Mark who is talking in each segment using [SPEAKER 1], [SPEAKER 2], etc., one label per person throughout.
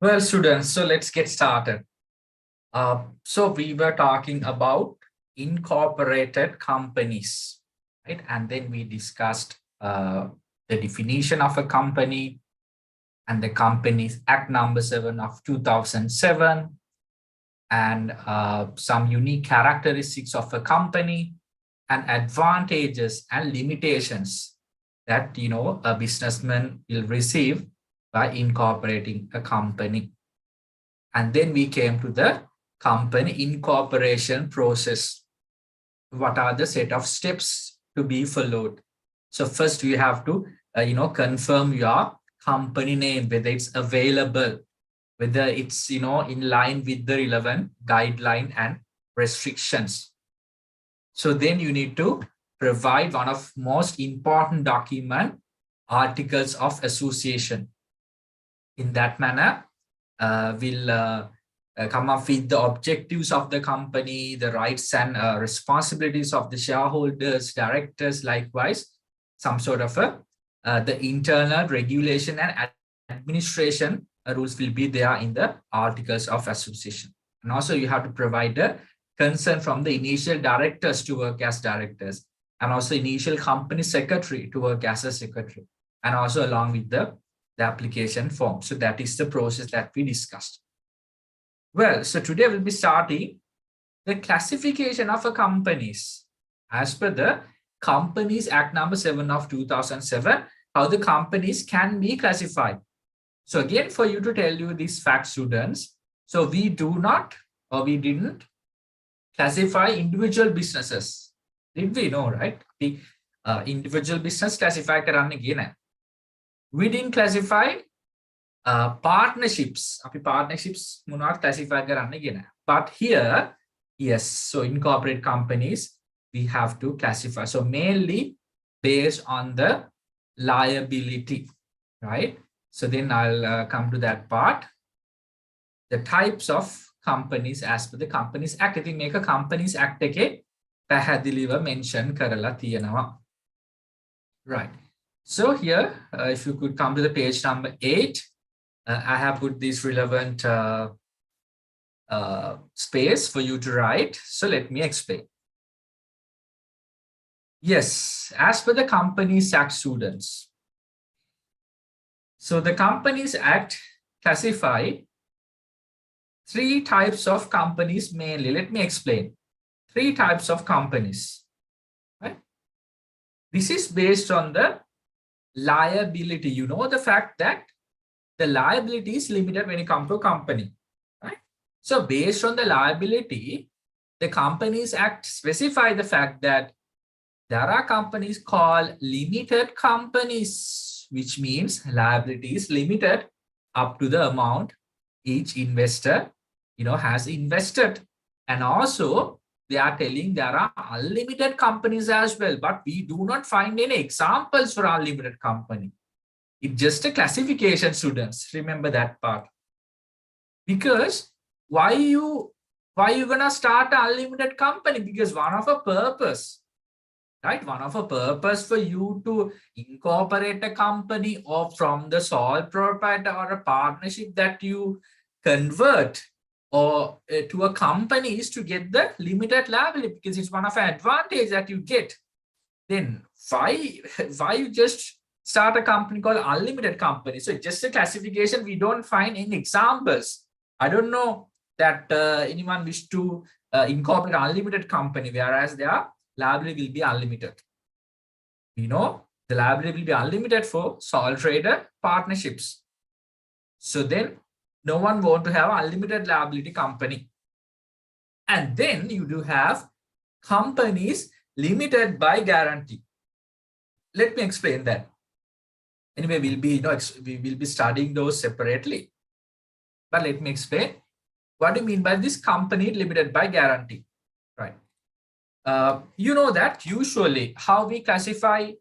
[SPEAKER 1] Well, students, so let's get started. So we were talking about incorporated companies, right? And then we discussed the definition of a company and the Companies Act number 7 of 2007 and some unique characteristics of a company and advantages and limitations that, a businessman will receive by incorporating a company. And then we came to the company incorporation process. What are the set of steps to be followed? So first you have to, confirm your company name, whether it's available, whether it's, in line with the relevant guideline and restrictions. So then you need to provide one of most important document, articles of association. In that manner, we'll come up with the objectives of the company, the rights and responsibilities of the shareholders, directors, likewise, some sort of the internal regulation and administration rules will be there in the articles of association. And also you have to provide the consent from the initial directors to work as directors, and also initial company secretary to work as a secretary, and also along with the application form. So that is the process that we discussed. Well, so today we'll be starting the classification of a companies as per the Companies Act number 7 of 2007, how the companies can be classified. So again, for you to tell you these facts, students, so we do not, or we didn't classify individual businesses. Did we know, right? The individual business classify karanne giye naha. We didn't classify partnerships. Partnerships munawad classify karanne giye naha. But here, yes, so incorporate companies, we have to classify. So mainly based on the liability, right? So then I'll come to that part. The types of companies as per the Companies Act. I think make a Companies Act එකේ පැහැදිලිව mention කරලා තියෙනවා. Right. So here, if you could come to the page number 8, I have put this relevant space for you to write. So let me explain. Yes, as per the Companies Act, students. So the Companies Act classify 3 types of companies mainly. Let me explain. 3 types of companies. Right? This is based on the liability. You know the fact that the liability is limited when it comes to a company. Right? So based on the liability, the Companies Act specify the fact that there are companies called limited companies, which means liability is limited up to the amount each investor, has invested. And also they are telling there are unlimited companies as well, but we do not find any examples for unlimited company. It's just a classification, students. Remember that part. Because why you gonna start an unlimited company? Because one of a purpose, right? One of a purpose for you to incorporate a company or from the sole proprietor or a partnership that you convert or to a company is to get the limited liability, because it's one of the advantages that you get. Then why you just start a company called unlimited company? So it's just a classification. We don't find any examples. I don't know that anyone wish to incorporate an unlimited company, whereas their liability will be unlimited. We know the liability will be unlimited for sole trader partnerships. So then no one want to have an unlimited liability company. And then you do have companies limited by guarantee. Let me explain that. Anyway, we will be studying those separately. But let me explain. What do you mean by this company limited by guarantee? Right. You know that usually how we classify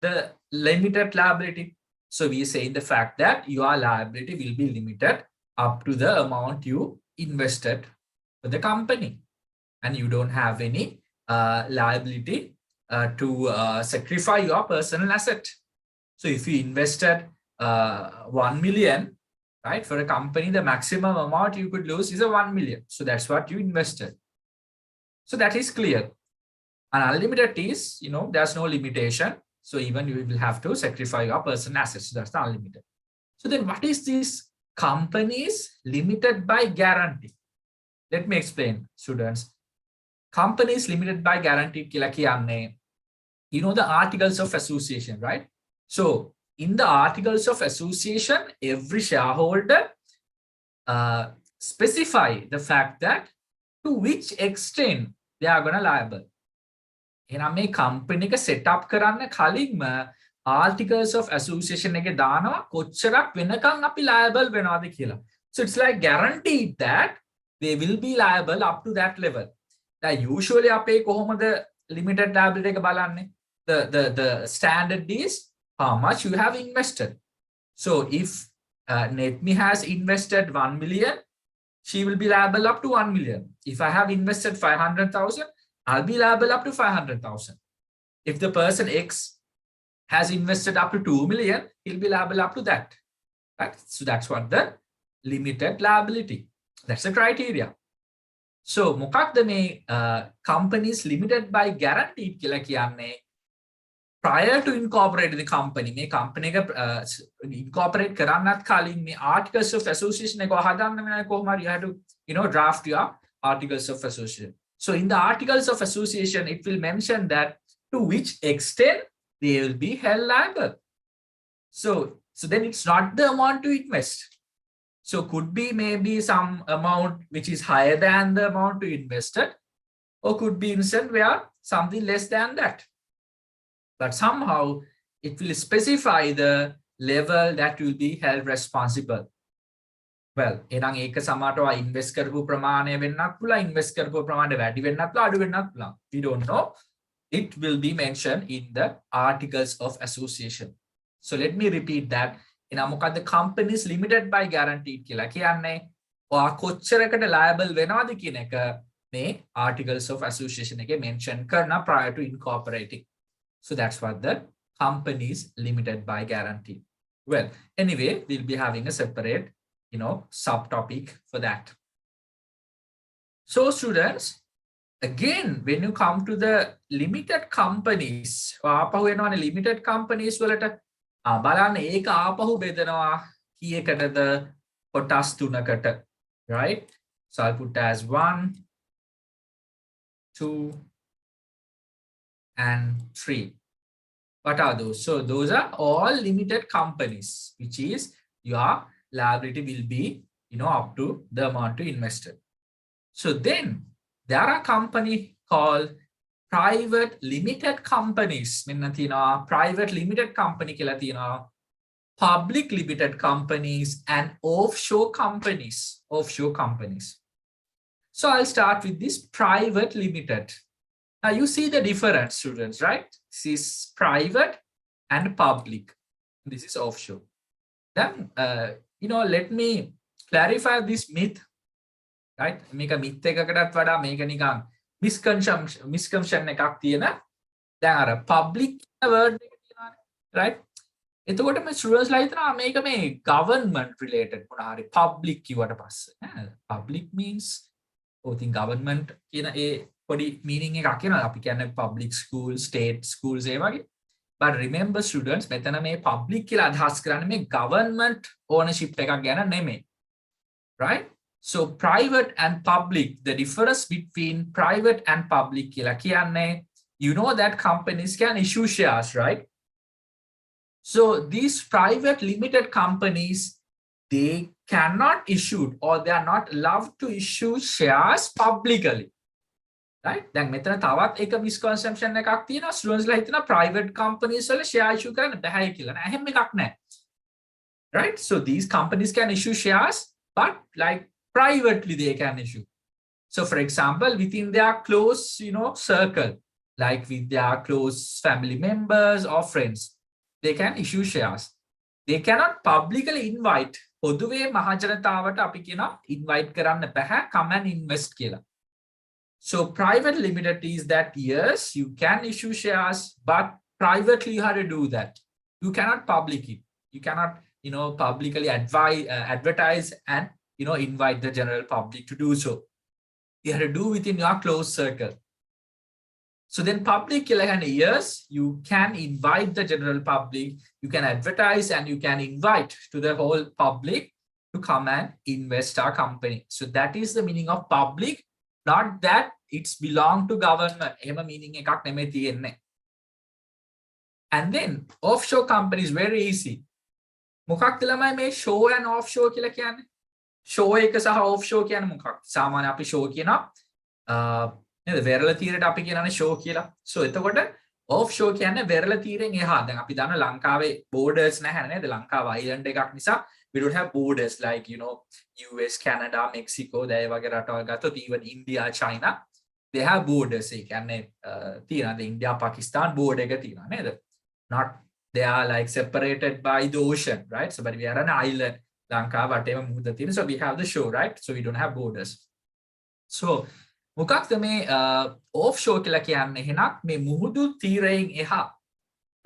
[SPEAKER 1] the limited liability. So we say the fact that your liability will be limited up to the amount you invested for the company, and you don't have any liability to sacrifice your personal asset. So if you invested 1 million right? For a company, the maximum amount you could lose is a 1 million. So that's what you invested. So that is clear. And unlimited is, there's no limitation. So even you will have to sacrifice your personal assets. So that's the unlimited. So then what is this companies limited by guarantee? Let me explain, students. Companies limited by guarantee, the articles of association, right? So in the articles of association, every shareholder specify the fact that to which extent they are going to liable. එහෙනම් මේ company එක set up කරන්න කලින්ම articles of association එකේ දානවා කොච්චරක් වෙනකන් අපි liable වෙනවද කියලා. So it's like guaranteed that they will be liable up to that level. Now usually අපේ කොහොමද limited liability එක බලන්නේ? The standard is how much you have invested. So if Netmi has invested 1 million, she will be liable up to 1 million. If I have invested 500,000, I'll be liable up to 500,000. If the person X has invested up to 2 million, he'll be liable up to that. Right? So that's what the limited liability. That's the criteria. So මොකක්ද මේ companies limited by guaranteed කියලා කියන්නේ prior to incorporating the company මේ company එක incorporate කරන්නත් කලින් මේ articles of association එක හදන්න වෙනවා කොහොම හරි you have to draft your articles of association. So in the articles of association it will mention that to which extent they will be held liable. So then it's not the amount to invest. So could be maybe some amount which is higher than the amount to invested, or could be instant where something less than that. But somehow it will specify the level that will be held responsible. Well, එනං ඒක සමහරට invest කරපු ප්‍රමාණය වෙන්නත් පුළුවන්, invest කරපු ප්‍රමාණය වැඩි වෙන්නත් පුළුවන්, අඩු වෙන්නත් පුළුවන්. We don't know. It will be mentioned in the articles of association. So let me repeat that. The companies limited by guaranteed කියලා කියන්නේ ඔයා කොච්චරකට liable වෙනවද කියන එක මේ articles of association එකේ mention කරන prior to incorporating. So that's what the companies limited by guarantee. Well, anyway, we'll be having a separate subtopic for that. So students, again, when you come to the limited companies, ආපහු එනවනේ limited companies වලට බලන්න ඒක ආපහු බෙදනවා කීයකටද කොටස් තුනකට, right? So I'll put as 1, 2 and 3. What are those? So those are all limited companies, which is your liability will be up to the amount to invested. So then there are companies called private limited companies. Private limited company කියලා තියෙනවා, public limited companies and offshore companies. Offshore companies. So I'll start with this private limited. Now you see the difference, students, right? This is private and public. This is offshore. Then let me clarify this myth. Right? මේක myth එකකටත් වඩා මේක නිකන් misconception එකක් තියෙන. දැන් අර public word එක තියෙනවානේ, right? එතකොට මේ students ලා හිතනවා මේක මේ government related මොනවා හරි public කිව්වට පස්සේ public means I think government කියන ඒ පොඩි meaning එකක් කියනවා. අපි කියන්නේ public school, state schools ඒ වගේ. But remember students, මෙතන මේ public කියලා අදහස් කරන්නේ මේ government ownership එකක් ගැන නෙමෙයි. Right? So private and public, the difference between private and public කියලා කියන්නේ, that companies can issue shares, right? So these private limited companies, they cannot issue or they are not allowed to issue shares publicly. Right? දැන් මෙතන තවත් එක misconception එකක් තියෙනවා. students ලා හිතනවා private companies වල share issue කරන්න බෑ කියලා. නෑ, එහෙම එකක් නෑ. Right? So these companies can issue shares, but like privately they can issue. So for example, within their close, circle, like with their close family members or friends, they can issue shares. They cannot publicly invite. පොදුවේ මහජනතාවට අපි කියනවා invite කරන්න බෑ, come and invest කියලා. So private limited is that yes, you can issue shares, but privately you have to do that. You cannot public it. You cannot publicly advertise and invite the general public to do so. You have to do within your close circle. So then public, yes, you can invite the general public, you can advertise and you can invite to the whole public to come and invest our company. So that is the meaning of public, not that it's belong to government. Meaning එකක් නෙමෙයි තියෙන්නේ. And then offshore companies, very easy. මොකක්ද ළමයි මේ show and offshore කියලා කියන්නේ? show එක සහ offshore කියන්නේ මොකක්ද? සාමාන්‍ය අපි show කියනවා නේද? වෙරළ තීරයට අපි කියනනේ show කියලා. so එතකොට offshore කියන්නේ වෙරළ තීරෙන් එහා. දැන් අපි දන්න ලංකාවේ borders නැහැ නේද? ලංකාව island එකක් නිසා we don't have borders like US, Canada, Mexico, they වගේ රටවල් ගත්තොත් even India, China, they have borders. ඒ කියන්නේ තියෙනවා India, Pakistan border එක තියෙනවා නේද? Not they are like separated by the ocean, right? So but we are an island. Lanka, whatever මුහුද තියෙන. So we have the shore, right? So we don't have borders. So මොකක්ද මේ offshore කියලා කියන්නේ? එහෙනම් මේ මුහුදු තීරයෙන් එහා,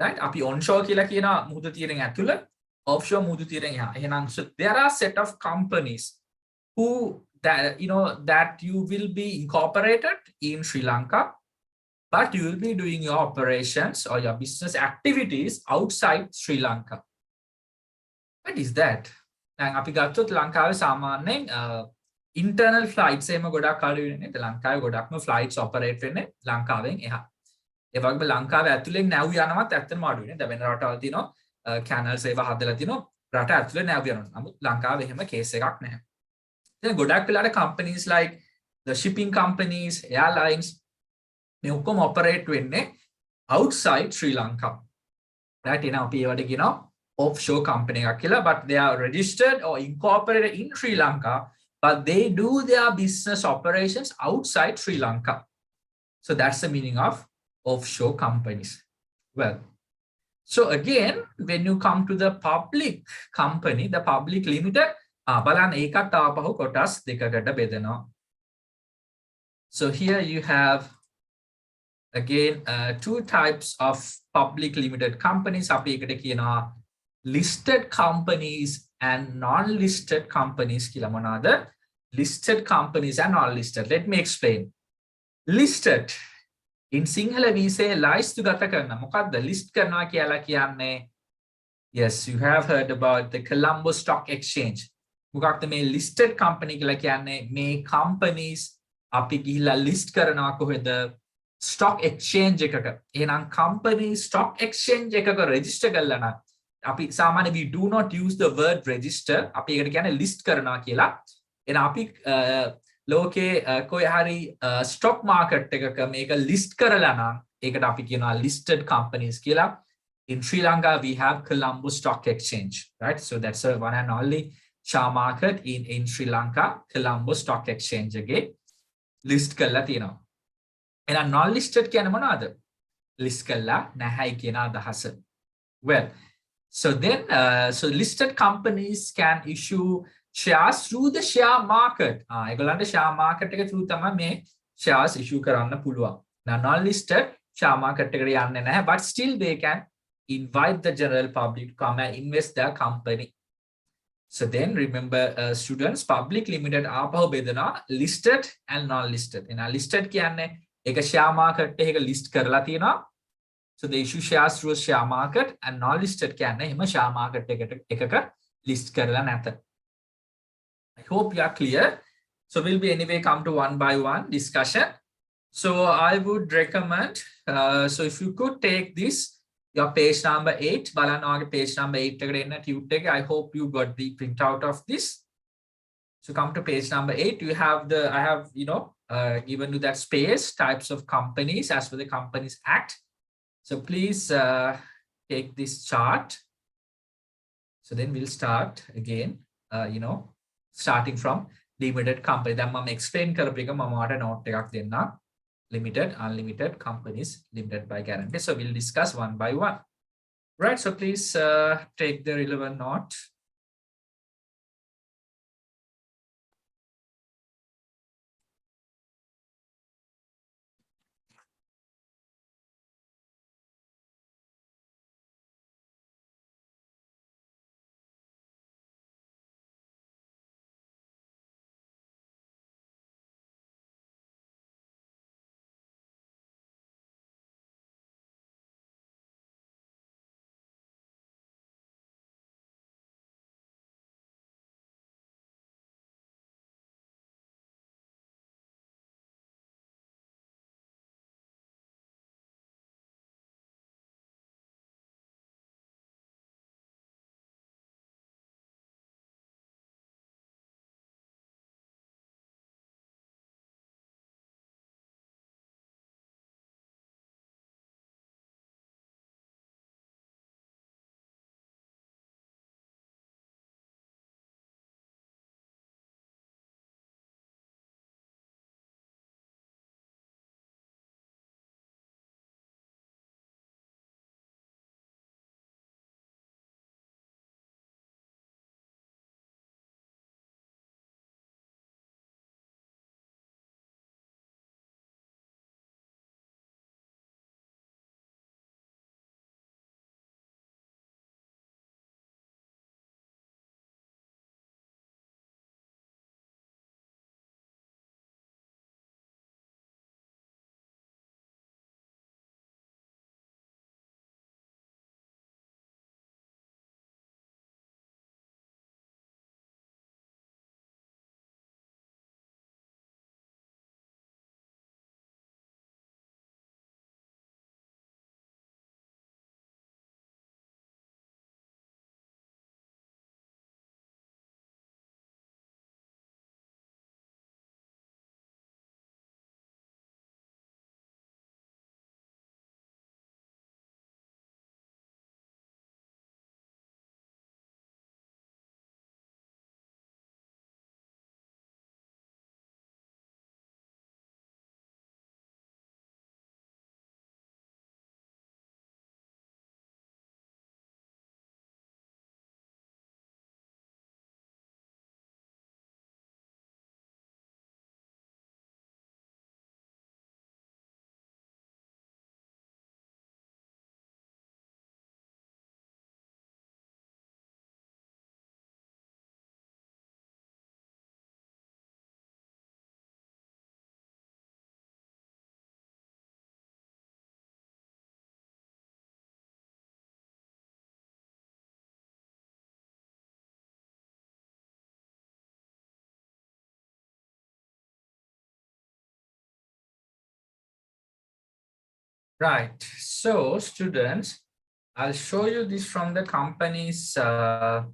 [SPEAKER 1] right? අපි onshore කියලා කියනවා මුහුදු තීරයෙන් ඇතුළ, offshore මුහුදු තීරයෙන් එහා. එහෙනම් so there are set of companies who that that you will be incorporated in Sri Lanka, but you will be doing your operations or your business activities outside Sri Lanka. What is that? දැන් අපි ගත්තොත් ලංකාවේ සාමාන්‍යයෙන් internal flights එහෙම ගොඩක් අඩු වෙන්නේ. ලංකාවේ ගොඩක්ම flights operate වෙන්නේ ලංකාවෙන් එහා. ඒ වගේම ලංකාවේ ඇතුලෙන් නැව් යනවත් ඇත්තටම අඩු වෙන්නේ. දැන් වෙන රටවල් තියෙනවා channels ඒවා හදලා තිනවා රට ඇතුලේ නැව් යනවා. නමුත් ලංකාවේ එහෙම case එකක් නැහැ. දැන් ගොඩක් වෙලාවට companies like the shipping companies, airlines මේ ඔක්කොම operate වෙන්නේ outside Sri Lanka. right? එහෙනම් අපි ඒවට කියනවා offshore company එකක් කියලා, but they are registered or incorporated in Sri Lanka, but they do their business operations outside Sri Lanka. So that's the meaning of offshore companies. Well, so again, when you come to the public company, the public limited, බලන්න ඒකත් ආපහු කොටස් දෙකකට බෙදෙනවා. So here you have again two types of public limited companies. අපි එකට කියනවා listed companies and non-listed companies කියලා. මොනවාද? listed companies and non-listed. Let me explain. listed in Sinhala we say ලයිස්තුගත කරනවා. මොකක්ද list කරනවා කියලා කියන්නේ? Yes, you have heard about the Colombo Stock Exchange. මොකක්ද මේ listed company කියලා කියන්නේ? මේ companies අපි ගිහිල්ලා list කරනවා කොහෙද? stock exchange එකක. එහෙනම් company stock exchange එකක register කරලා නම් අපි සාමාන්‍ය we do not use the word register. අපි ඒකට කියන්නේ list කරනවා කියලා. එහෙනම් අපි ලෝකේ කොයි හරි stock market එකක මේක list කරලා නම් ඒකට අපි කියනවා listed companies කියලා. In Sri Lanka we have Colombo Stock Exchange, right? So that's a one and only share market in Sri Lanka. Colombo Stock Exchange එකේ list කරලා තියෙනවා. එහෙනම් non listed කියන්නේ මොනවද? list කරලා නැහැයි කියන අදහස. Well, so then so listed companies can issue shares through the share market. ඒගොල්ලන්ට share market එක through තමයි මේ shares issue කරන්න පුළුවන්. Now non listed share market එකට යන්නේ නැහැ, but still they can invite the general public to come and invest their company. So then remember students, public limited ආපහු බෙදනවා listed and non listed. එහෙනම් listed කියන්නේ ඒක share market එකක list කරලා තියෙනවා. So they issue shares through a share market, and non listed කියන්නේ එහෙම share market එකක list කරලා නැත. I hope you are clear. So we'll be anyway come to one by one discussion. So I would recommend so if you could take this your page number 8 බලන්න ඔයාගේ page number 8 එකට එන්න tute එක. I hope you got the printout of this. So come to page number 8. You have the I have given you that space types of companies as per the Companies Act. So please take this chart. So then we'll start again starting from limited company. දැන් මම explain කරපු එක මම ඔයාලට note එකක් දෙන්නම්. Limited, unlimited companies, limited by guarantee. So we'll discuss one by one. Right, so please take the relevant note. Right. So students, I'll show you this from the company's act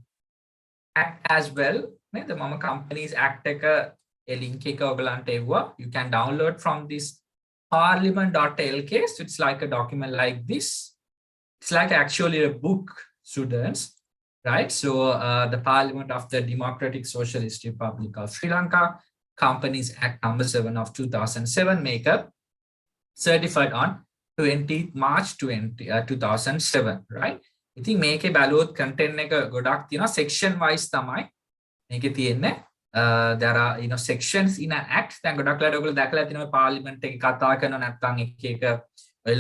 [SPEAKER 1] as well. The mama company's act a link you can download from this parliament.lk. So it's like a document like this. It's like actually a book, students, right? So the Parliament of the Democratic Socialist Republic of Sri Lanka, Companies Act number 7 of 2007 make up certified on 20th March 2007, right? ඉතින් මේකේ බැලුවොත් content එක ගොඩක් තියෙනවා section wise තමයි මේකේ තියෙන්නේ. There are sections in an act. දැන් ගොඩක් වෙලාවට ඔයගොල්ලෝ දැකලා තියෙනවා පාර්ලිමේන්තු එකේ කතා කරනවා නැත්නම් එක එක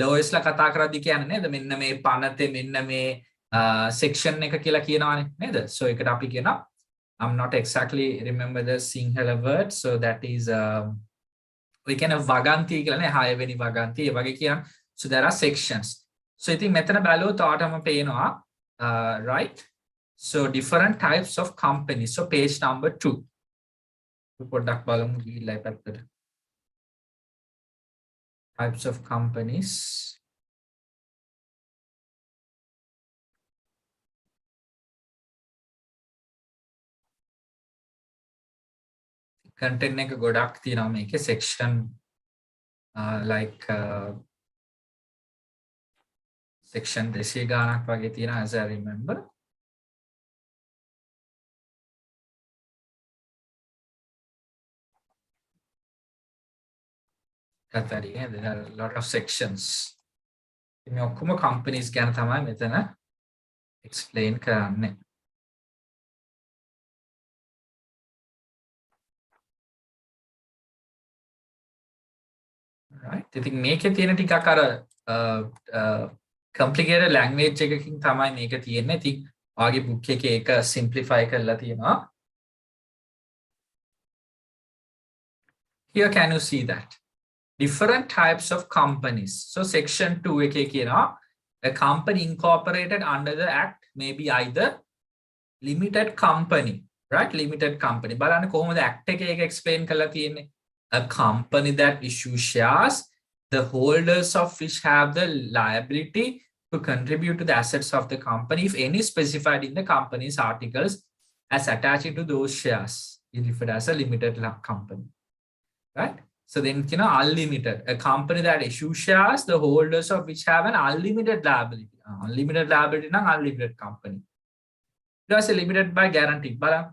[SPEAKER 1] ලෝයස්ලා කතා කරද්දි කියන්නේ නේද මෙන්න මේ පනතේ මෙන්න මේ section එක කියලා කියනවානේ නේද? So ඒකට අපි කියනවා I'm not exactly remember the Sinhala word, so that is we can have vaganti කියලානේ 6 වෙනි vaganti ඒ වගේ කියන. So there are sections. So ඉතින් මෙතන බැලුවොත් ඔයාටම පේනවා right. So different types of companies. So page number 2. පොඩ්ඩක් බලමු ගිහිල්ලා ඒ පැත්තට. Types of companies. Content එක ගොඩක් තියෙනවා මේකේ section like section 200 ගානක් වගේ තියෙනවා as I remember. There are a lot of sections. මේ ඔක්කොම companies ගැන තමයි මෙතන explain කරන්නේ. Right. ඉතින් මේකේ තියෙන ටිකක් අර complicated language එකකින් තමයි මේක තියෙන්නේ. ඉතින් ඔයාගේ book එකේ ඒක simplify කරලා තියෙනවා. Here can you see that? Different types of companies. So section 2 එකේ කියනවා a company incorporated under the act may be either limited company, right? Limited company. බලන්න කොහොමද act එකේ ඒක explain කරලා තියෙන්නේ. A company that issues shares, the holders of which have the liability to contribute to the assets of the company if any specified in the company's articles as attaching to those shares is referred as a limited company, right? So then, unlimited, a company that issues shares, the holders of which have an unlimited liability. Unlimited liability is unlimited company. That's limited by guarantee. But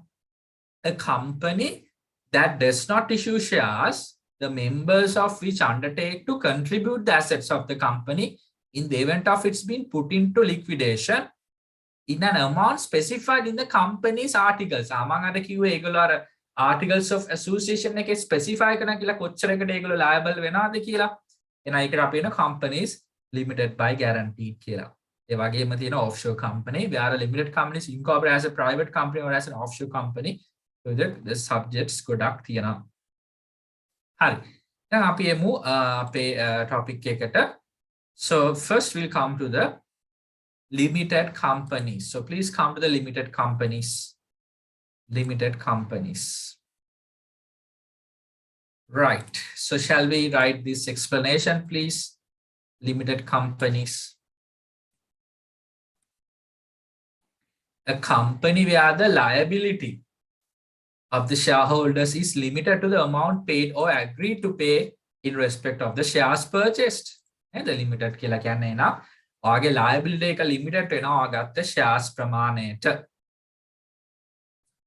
[SPEAKER 1] a company that does not issue shares, the members of which undertake to contribute the assets of the company in the event of it's been put into liquidation in an amount specified in the company's articles. Among other articles of association එකේ specify කරන කියලා කොච්චරකට ඒගොල්ලෝ liable වෙනවද කියලා. එන ඒකට අපි වෙන companies limited by guaranteed කියලා. ඒ වගේම තියෙන offshore company, where a limited company is incorporated as a private company or as an offshore company. So the subjects ගොඩක් තියෙනවා. හරි. දැන් අපි එමු අපේ topic එකට. So first we'll come to the limited companies. So please come to the limited companies. Limited companies. Right. So shall we write this explanation, please? Limited companies. A company where the liability of the shareholders is limited to the amount paid or agreed to pay in respect of the shares purchased. And the limited කියලා කියන්නේ නා ඔයාගේ liability එක limited වෙනවා ඔයාගත්ත shares ප්‍රමාණයට.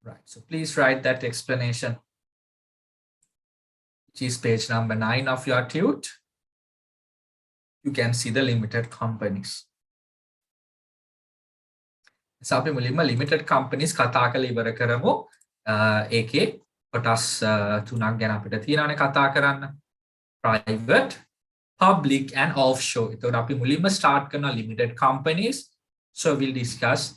[SPEAKER 1] Right. So please write that explanation, which is page number 9 of your tute. You can see the limited companies. So අපි මුලින්ම limited companies කතා කරලා ඉවර කරමු. ඒකේ කොටස් තුනක් ගැන අපිට තියෙනවානේ කතා කරන්න. Private, public and offshore. එතකොට අපි මුලින්ම start කරන limited companies. So we'll discuss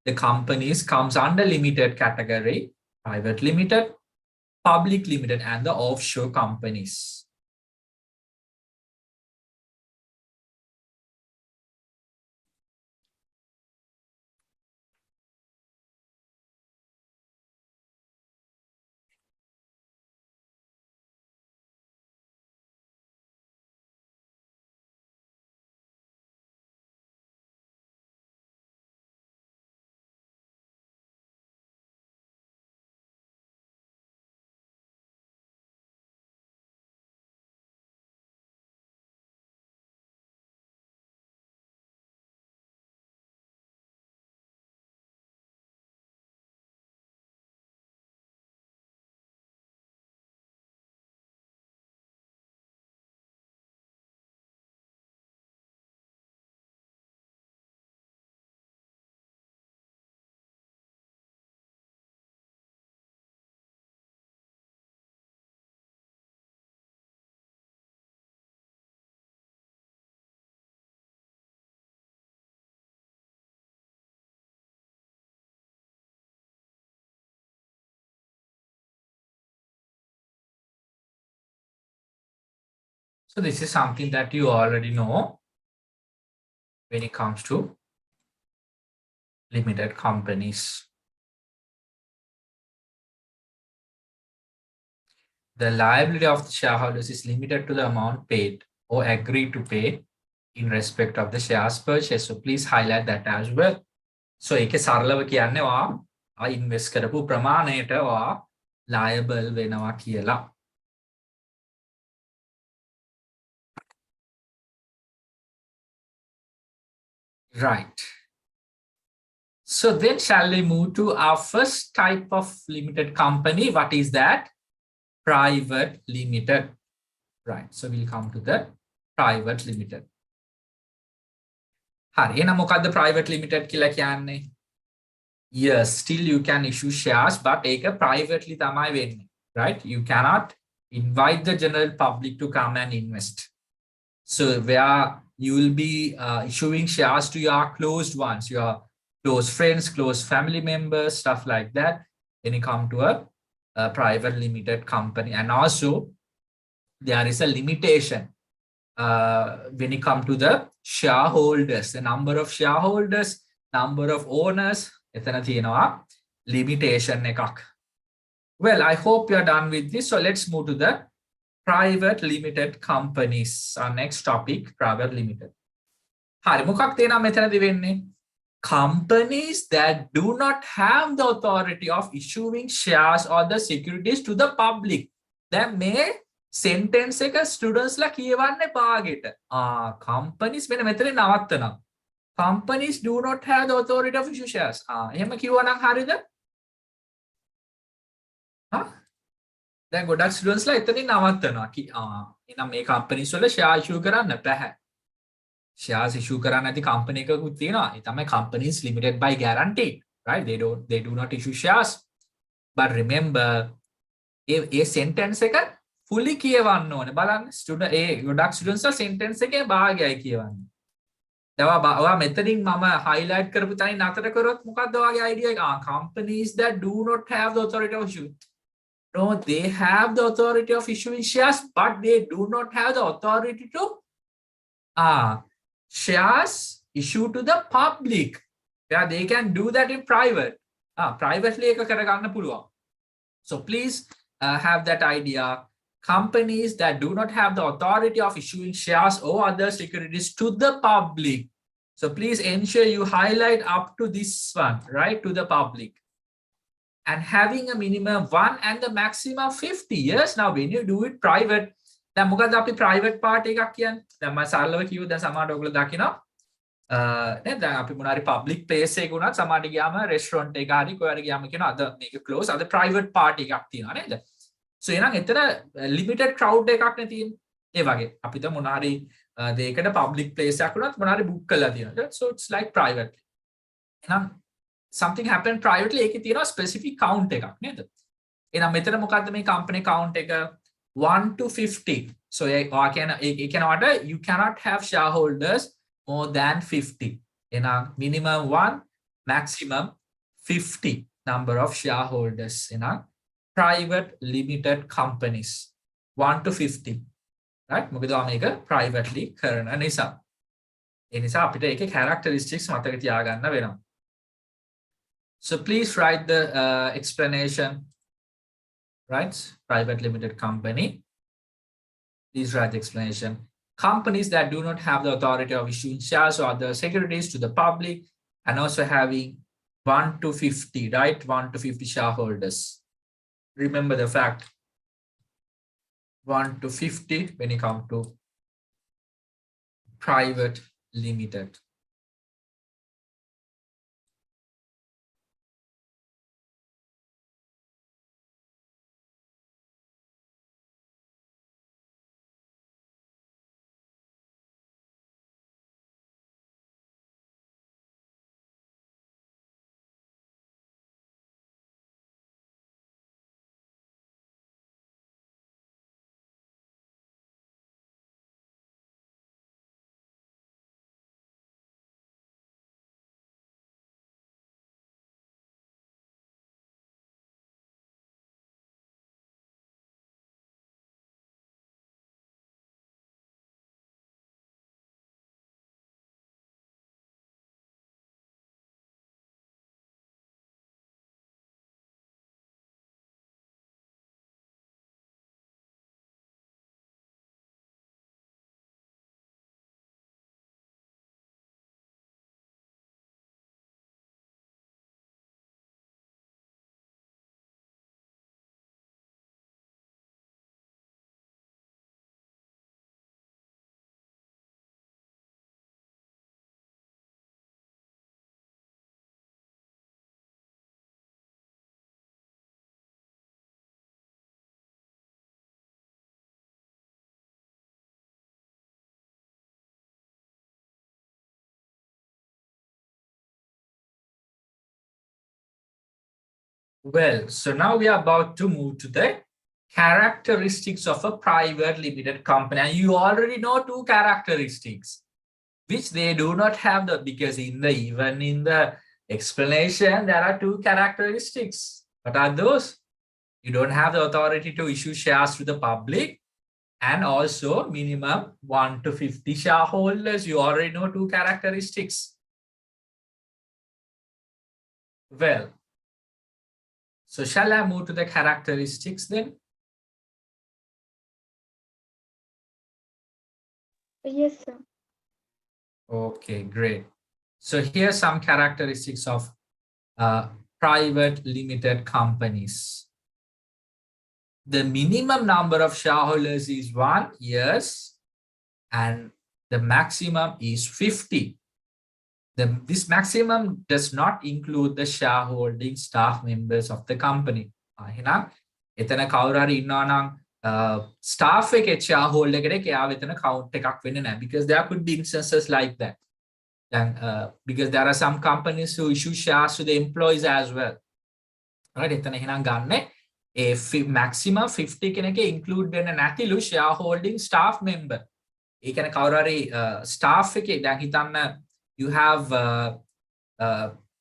[SPEAKER 1] the companies comes under limited category, private limited, public limited and the offshore companies. So this is something that you already know when it comes to limited companies. The liability of the shareholders is limited to the amount paid or agreed to pay in respect of the shares purchase. So please highlight that as well. So ඒකේ සරලව කියන්නේ ඔයා invest කරපු ප්‍රමාණයට ඔයා liable වෙනවා කියලා. Right. So then shall we move to our first type of limited company? What is that? Private limited. Right. So we'll come to the private limited. හරි. එහෙනම් මොකද්ද private limited කියලා කියන්නේ? Yes, still you can issue shares, but ඒක privately තමයි වෙන්නේ. Right? You cannot invite the general public to come and invest. So where you will be issuing shares to your closed ones, your close friends, close family members, stuff like that. Then you come to a private limited company. And also there is a limitation when you come to the shareholders, the number of shareholders, number of owners, එතන තියෙනවා limitation එකක්. Well, I hope you are done with this. So let's move to the private limited companies. Our next topic, private limited. හරි මොකක්ද තියෙනවා මෙතනදී වෙන්නේ? Companies that do not have the authority of issuing shares or the securities to the public. දැන් මේ sentence එක students ලා කියවන්න පාගෙට. Companies මෙන්න මෙතන නවත්තනවා. Companies do not have the authority of issue shares. එහෙම කිව්වනම් හරියද? දැන් ගොඩක් ස්ටුඩන්ට්ස් ලා එතනින් නවත්තනවා. එහෙනම් මේ කම්පැනිස් වල share issue කරන්න බෑ. Shares issue කරන්න නැති කම්පැනි එකකුත් තියෙනවා. ඒ තමයි companies limited by guarantee. Right? They do not issue shares. But remember A sentence එක fully කියවන්න ඕනේ. බලන්න ස්ටුඩන්ට් ඒ ගොඩක් ස්ටුඩන්ට්ස් ලා sentence එකේ භාගයයි කියවන්නේ. ඔයා මෙතනින් මම highlight කරපු තැනින් අතට කරොත් මොකක්ද ඔයාගේ idea එක? Companies that do not have the authority of issue. No, they have the authority of issuing shares, but they do not have the authority to shares issue to the public. Yeah, they can do that in private. Privately එක කරගන්න පුළුවන්. So please have that idea. Companies that do not have the authority of issuing shares or other securities to the public. So please ensure you highlight up to this one, right, to the public. And having a minimum 1 and the maximum 50 years. Now when you do it private, දැන් මොකද අපි private part එකක් කියන්නේ? දැන් මම සරලව කිව්වොත් දැන් සමහරට ඔයගොල්ලෝ දකිනවා නේද? දැන් අපි මොනාරි public place එකක උනත් සමහරට ගියාම restaurant එක හරි කොහරි ගියාම කියනවා අද මේක close, අද private part එකක් තියෙනවා නේද? So එහෙනම් එතන limited crowd එකක් නේ තියෙන්නේ. ඒ වගේ අපිට මොනාරි දෙයකට public place එකක් උනත් මොනාරි book කරලා තියෙනවා. So it's like private. එහෙනම් something happened privately ඒකේ තියෙනවා specific count එකක් නේද? එහෙනම් මෙතන මොකද්ද මේ company count එක 1 to 50. So you cannot have shareholders more than 50. එහෙනම් minimum 1, maximum 50 number of shareholders. එහෙනම් private limited companies 1 to 50. Right? මොකද මේක privately කරන නිසා. ඒ නිසා අපිට ඒකේ characteristics මතක තියාගන්න වෙනවා. So please write the explanation. Right? Private limited company. Please write the explanation. Companies that do not have the authority of issuing shares or other securities to the public and also having 1 to 50, right? 1 to 50 shareholders. Remember the fact 1 to 50 when you come to private limited. Well, so now we are about to move to the characteristics of a private limited company. And you already know two characteristics, which they do not have because even in the explanation, there are two characteristics. What are those? You don't have the authority to issue shares to the public, and also minimum 1 to 50 shareholders. You already know two characteristics. Well, so shall I move to the characteristics then?
[SPEAKER 2] Yes, sir.
[SPEAKER 1] Okay, great. So here's some characteristics of private limited companies. The minimum number of shareholders is 1, yes, and the maximum is 50. This maximum does not include the shareholding staff members of the company. එහෙනම් එතන කවුරු හරි ඉන්නවා නම් staff එකේ shareholder කෙනෙක් එයාව එතන count එකක් වෙන්නේ නැහැ, because there could be instances like that. Then because there are some companies who issue shares to the employees as well. Right? එතන එහෙනම් ගන්න maximum 50 කෙනෙක් include වෙන්න නැතිලු shareholding staff member. ඒ කියන්නේ කවුරු හරි staff එකේ දැන් හිතන්න you have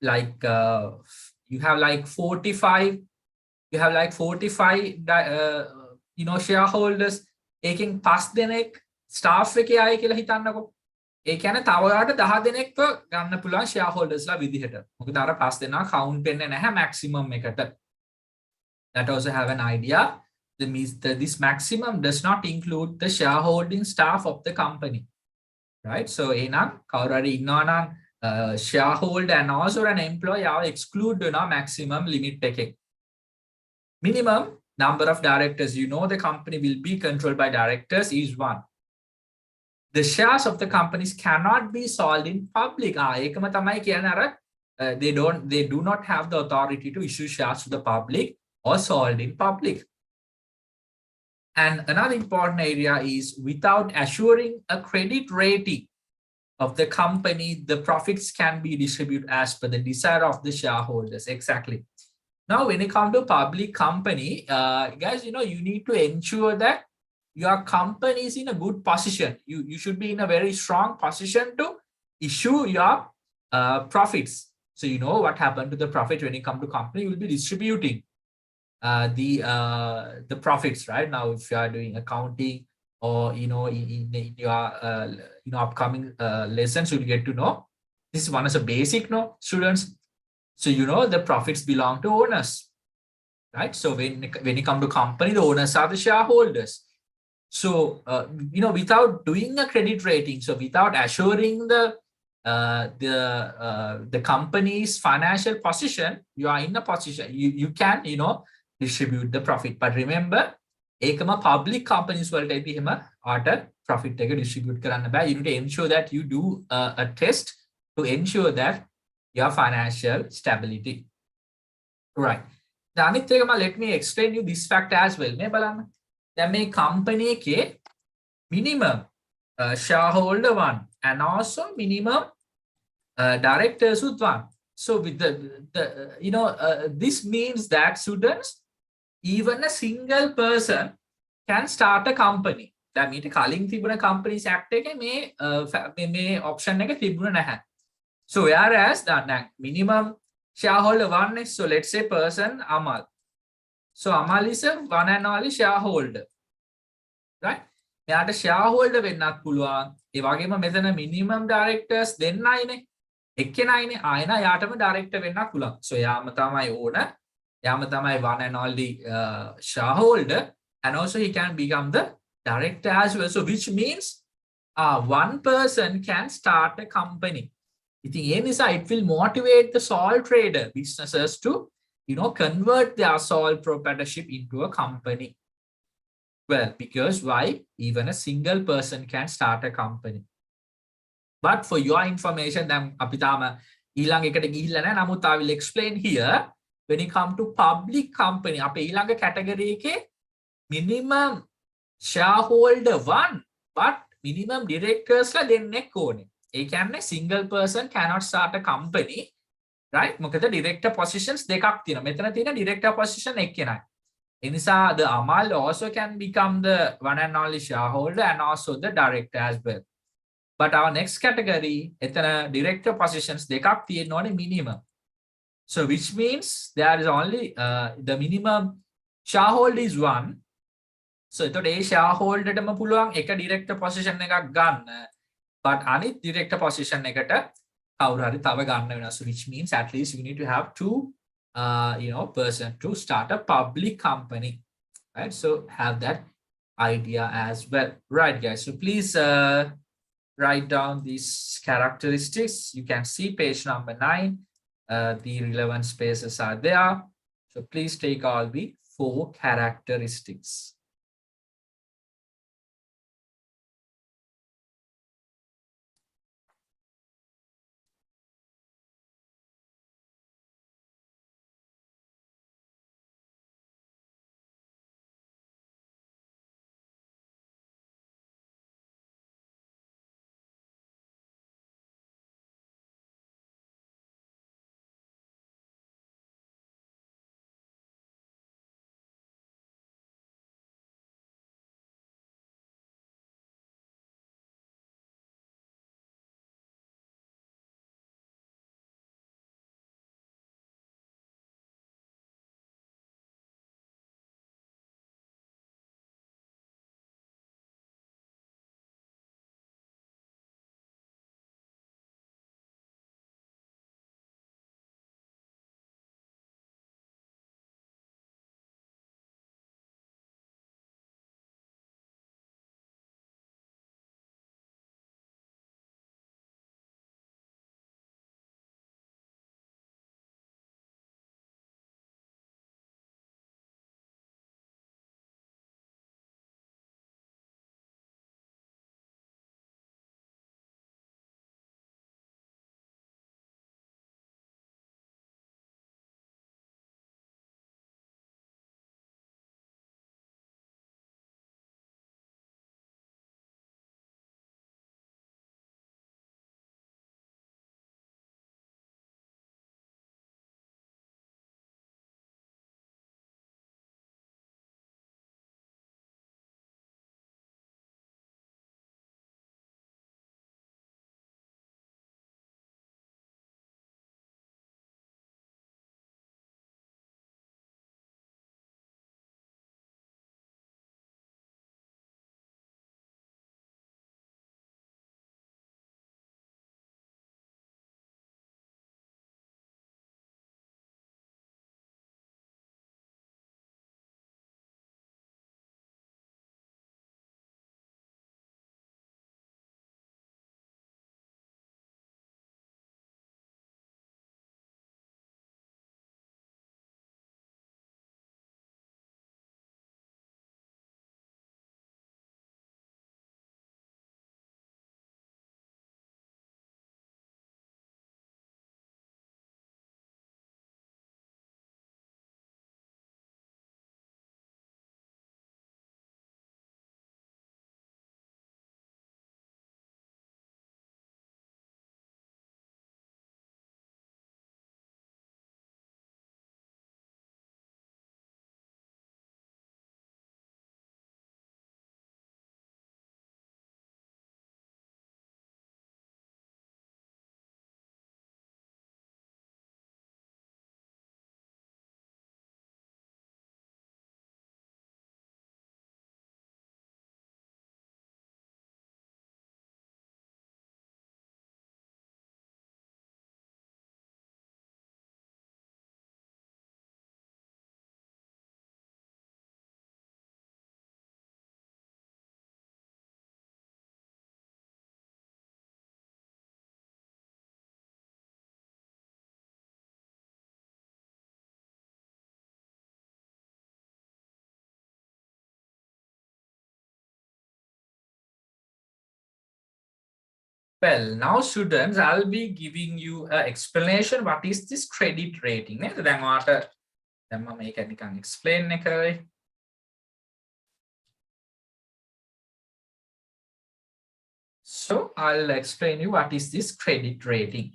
[SPEAKER 1] like 45 shareholders. ඒකෙන් 5 දෙනෙක් staff එකේ අය කියලා හිතන්නකෝ. ඒ කියන්නේ තව ඔයාලට 10 දෙනෙක්ව ගන්න පුළුවන් shareholdersලා විදිහට. මොකද අර 5 දෙනා count වෙන්නේ නැහැ maximum එකට. That also have an idea. This maximum does not include the shareholding staff of the company. Right? So එහෙනම් කවුරු හරි ඉන්නවා නම් shareholder and also an employee are exclude the maximum limit එකෙන්. Minimum number of directors, you know, the company will be controlled by directors is 1. The shares of the companies cannot be sold in public. ඒකම තමයි කියන්නේ අර they do not have the authority to issue shares to the public or sold in public. And another important area is without assuring a credit rating of the company, the profits can be distributed as per the desire of the shareholders. Exactly. Now, when it comes to public company, guys, you know, you need to ensure that your company is in a good position. You should be in a very strong position to issue your profits. So you know what happened to the profit when it comes to company, you will be distributing the profits, right? Now, if you are doing accounting or, you know, in your upcoming lessons, you'll get to know. This is one of the basic, no, students. So, you know, the profits belong to owners, right? So when it comes to company, the owners are the shareholders. So, you know, without doing a credit rating, so without assuring the company's financial position, you are in a position, you can, you know, distribute the profit. But remember, ඒකම public companies වලට එහෙම ආට profit එක distribute කරන්න බෑ. You need to ensure that you do a test to ensure that your financial stability. Right. අනිත් එකම let me explain you this fact as well. මේ බලන්න. දැන් මේ company එකේ minimum shareholder 1 and also minimum directors with 1. So with the you know, this means that students, even a single person can start a company. දැන් මීට කලින් තිබුණ companies act එකේ මේ option එක තිබුණ නැහැ. So whereas that minimum shareholder 1 is, so let's say person Amal. So Amal is a one and only shareholder. Right? මෙයාට shareholder වෙන්නත් පුළුවන්. ඒ වගේම මෙතන minimum directors දෙන්නයිනේ. එක්කෙනයිනේ ආයෙන යාටම director වෙන්නත් පුළුවන්. So යාම තමයි owner. යාම තමයි one and only shareholder, and also he can become the director as well. So which means one person can start a company. ඉතින් ඒ නිසා it will motivate the sole trader businesses to, you know, convert their sole proprietorship into a company. Well, because why? Even a single person can start a company. But for your information, දැන් අපි තාම ඊළඟ එකට ගිහිල්ලා නැහැ. නමුත් I will explain here. When it comes to public company, අපේ ඊළඟ category එකේ minimum shareholder 1 but minimum directors ලා දෙන්නෙක් ඕනේ. ඒ කියන්නේ single person cannot start a company, right? මොකද director positions දෙකක් තියෙනවා. මෙතන තියෙන director position එක්කෙනයි. ඒ නිසා the Amal also can become the one and only shareholder and also the director as well. But our next category, එතන director positions දෙකක් තියෙන්න ඕනේ minimum. So which means there is only the minimum shareholder is one. So එතකොට ඒ shareholderටම පුළුවන් එක director position එකක් ගන්න. But අනිත් director position එකට කවුරු හරි තව ගන්න වෙනවා. So which means at least you need to have two person to start a public company, right? So have that idea as well, right guys? So please write down these characteristics. You can see page number 9. The relevant spaces are there. So please take all the 4 characteristics. Well, now students, I'll be giving you an explanation. What is this credit rating? දැන් ඔයාලට දැන් මම මේක නිකන් explain එක කරේ. So I'll explain you what is this credit rating.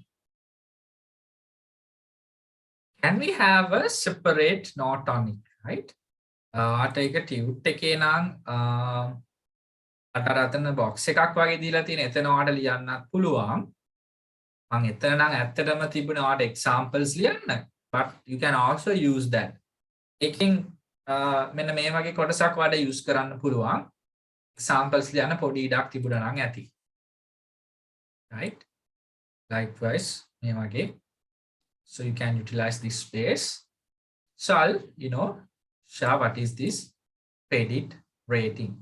[SPEAKER 1] Can we have a separate note on it, right? take a tute එකේ නම් අට අතන box එකක් වගේ දීලා තියෙන එතන ඔයාලට ලියන්නත් පුළුවන්. මම එතන නම් ඇත්තටම තිබුණේ ඔයාලට examples ලියන්න. But you can also use that. එකකින් මෙන්න මේ වගේ කොටසක් ඔයාලට use කරන්න පුළුවන්. Examples ලියන්න පොඩි ඉඩක් තිබුණා නම් ඇති. Right? Likewise මේ වගේ. So you can utilize this space. So I'll, share what is this credit rating.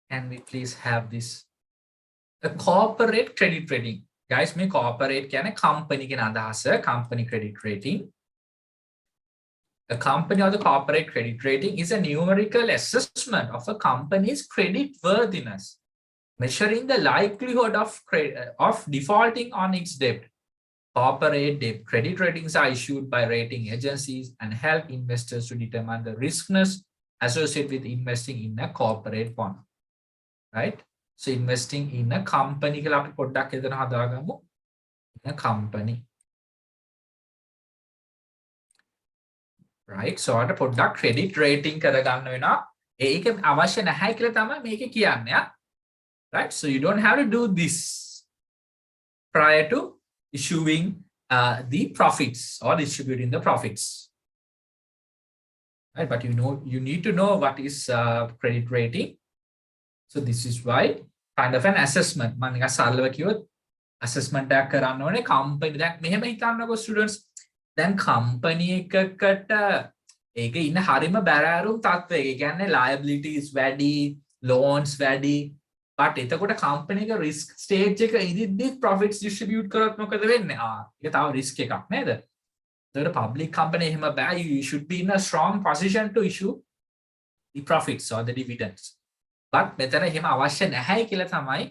[SPEAKER 1] Can we please have this? A corporate credit rating. Guys, මේ corporate කියන්නේ company කියන අදහස, company credit rating. A company or the corporate credit rating is a numerical assessment of a company's credit worthiness, measuring the likelihood of defaulting on its debt. Corporate debt credit ratings are issued by rating agencies and help investors to determine the riskiness associated with investing in a corporate bond. Right? So investing in a company කියලා අපි පොඩ්ඩක් එතන හදාගමු. In a company. Right? So අර පොඩ්ඩක් credit rating කරගන්න වෙනවා. ඒක අවශ්‍ය නැහැ කියලා තමයි මේකේ කියන්නේ. Right? So you don't have to do this prior to issuing the profits or distributing the profits. Right? But you need to know what is credit rating. So this is why kind of an assessment. මම නිකන් සරලව කිව්වොත් assessment එකක් කරන්න ඕනේ company. දැන් මෙහෙම හිතන්නකෝ students. දැන් company එකකට ඒක ඉන්න හරිම බැරෑරුම් තත්ත්වයක. ඒ කියන්නේ liabilities වැඩි, loans වැඩි. but එතකොට company එක risk stage එක ඉදිද්දි profits distribute කරොත් මොකද වෙන්නේ? ඒක තව risk එකක් නේද? ඒතකොට public company එහෙම බෑ. You should be in a strong position to issue the profits or the dividends. But මෙතන එහෙම අවශ්‍ය නැහැ කියලා තමයි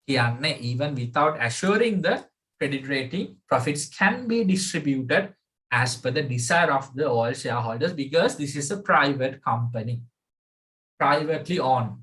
[SPEAKER 1] කියන්නේ. Even without assuring the credit rating, profits can be distributed as per the desire of the all shareholders because this is a private company, privately owned.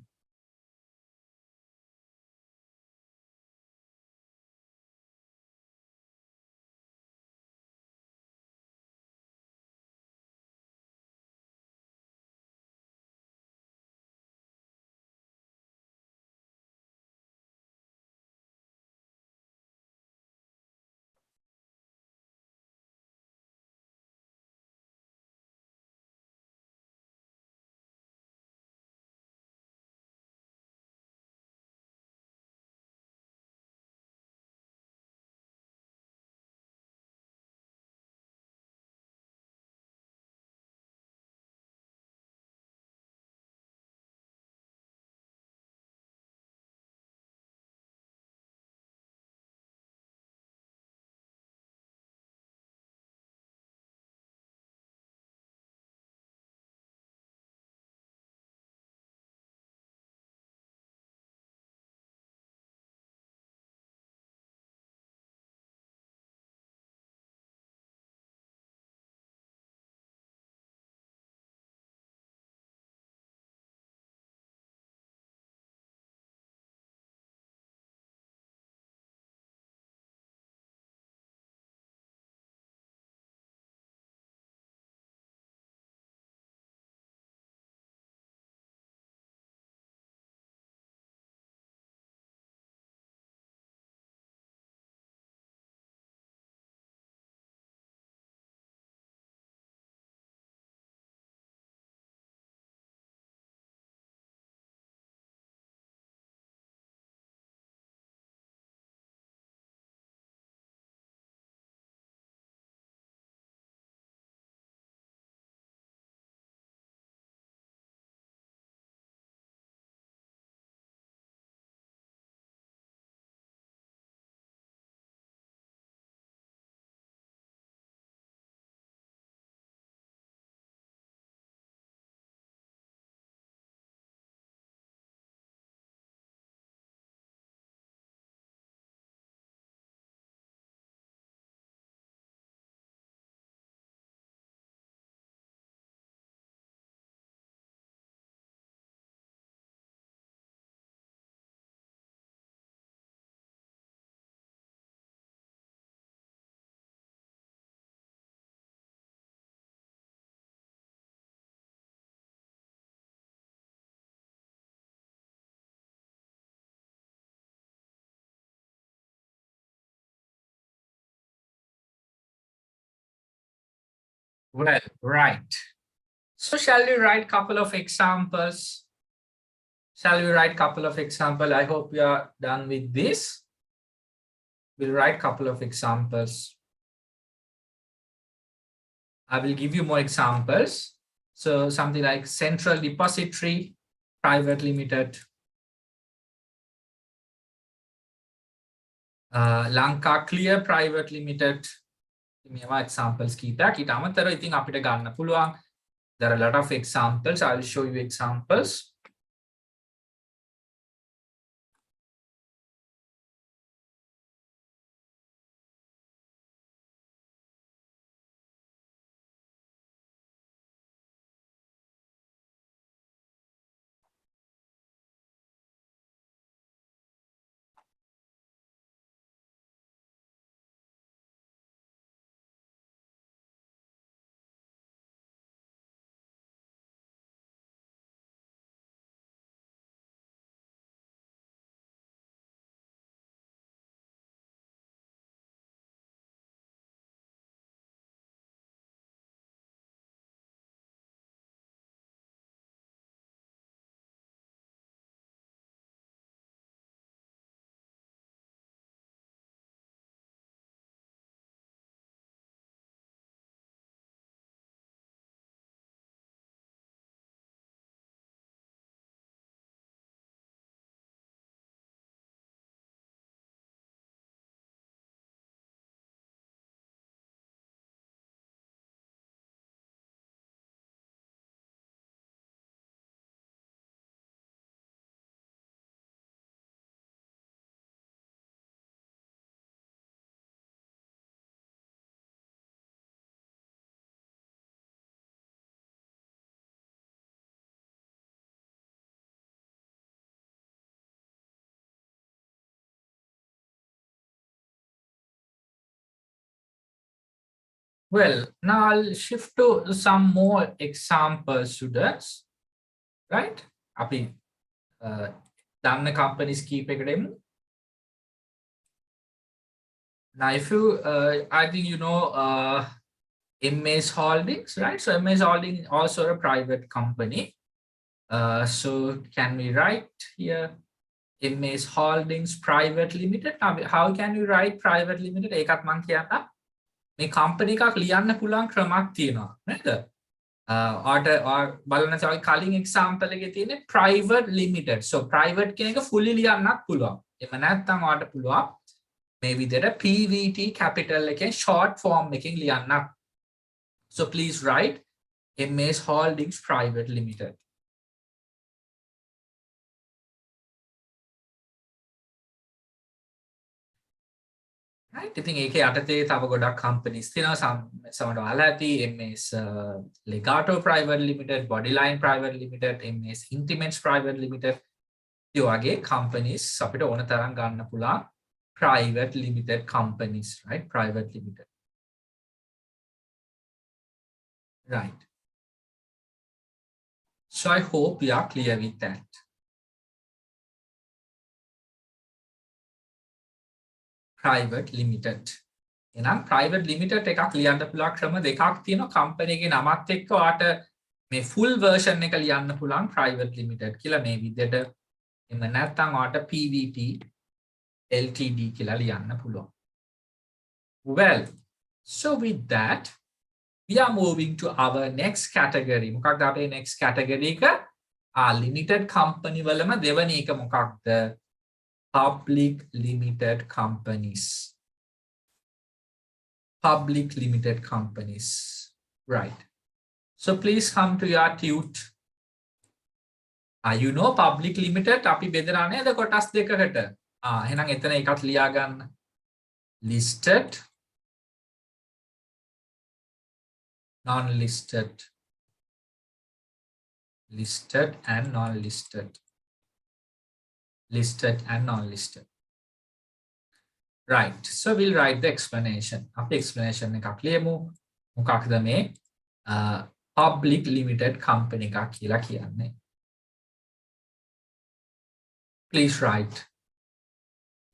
[SPEAKER 1] Well, right. So shall we write couple of examples? Shall we write couple of example? I hope you are done with this. We'll write couple of examples. I will give you more examples. So something like Central Depository Private Limited, Lanka Clear Private Limited. මේවා examples කීපයක් ඊට අමතරව ඉතින් අපිට ගන්න පුළුවන්. There are a lot of examples. I will show you examples. Well, now I'll shift to some more examples, students. Right? අපි දන්න companies කීපයකට එමු. Now, if you, I think you know MS Holdings, right? So MS Holdings also a private company. So can we write here MS Holdings Private Limited? Now, how can you write Private Limited? ඒකත් මම කියන්නම්. මේ company එකක් ලියන්න පුළුවන් ක්‍රමයක් තියෙනවා නේද? බලන්න තව කලින් example එකේ තියෙන්නේ private limited. So private කියන එක fully ලියන්නත් පුළුවන්. එහෙම නැත්නම් ඔයාලට පුළුවන් මේ විදිහට PVT capital එකෙන් short form එකකින් ලියන්න. So please write MS Holdings Private Limited. Right? ඉතින් ඒකේ යටතේ තව ගොඩක් companies තියෙනවා. සමහරවිට ඔයාලා ඇති MS Legato Private Limited, Bodyline Private Limited, MS Intimates Private Limited. ඒ වගේ companies අපිට ඕන තරම් ගන්න පුළුවන් private limited companies, right? Private limited. Right. So I hope we are clear with that. Private limited. එහෙනම් private limited එකක් ලියන්න පුළුවන් ක්‍රම දෙකක් තියෙනවා. company එකේ නමත් එක්ක ඔයාට මේ full version එක ලියන්න පුළුවන් private limited කියලා මේ විදිහට. එහෙම නැත්නම් ඔයාට PVT LTD කියලා ලියන්න පුළුවන්. Well, so with that we are moving to our next category. මොකක්ද අපේ next category එක? limited company වලම දෙවෙනි එක මොකක්ද? Public limited companies. Public limited companies. Right. So please come to your tute. You know public limited අපි බෙදලා නේද කොටස් දෙකකට. එහෙනම් එතන එකක් ලියා ගන්න. Listed, non-listed. Listed and non-listed. Listed and non-listed. Right. So we'll write the explanation. After explanation එකක් ලියමු. මොකක්ද මේ public limited company එකක් කියලා කියන්නේ. Please write.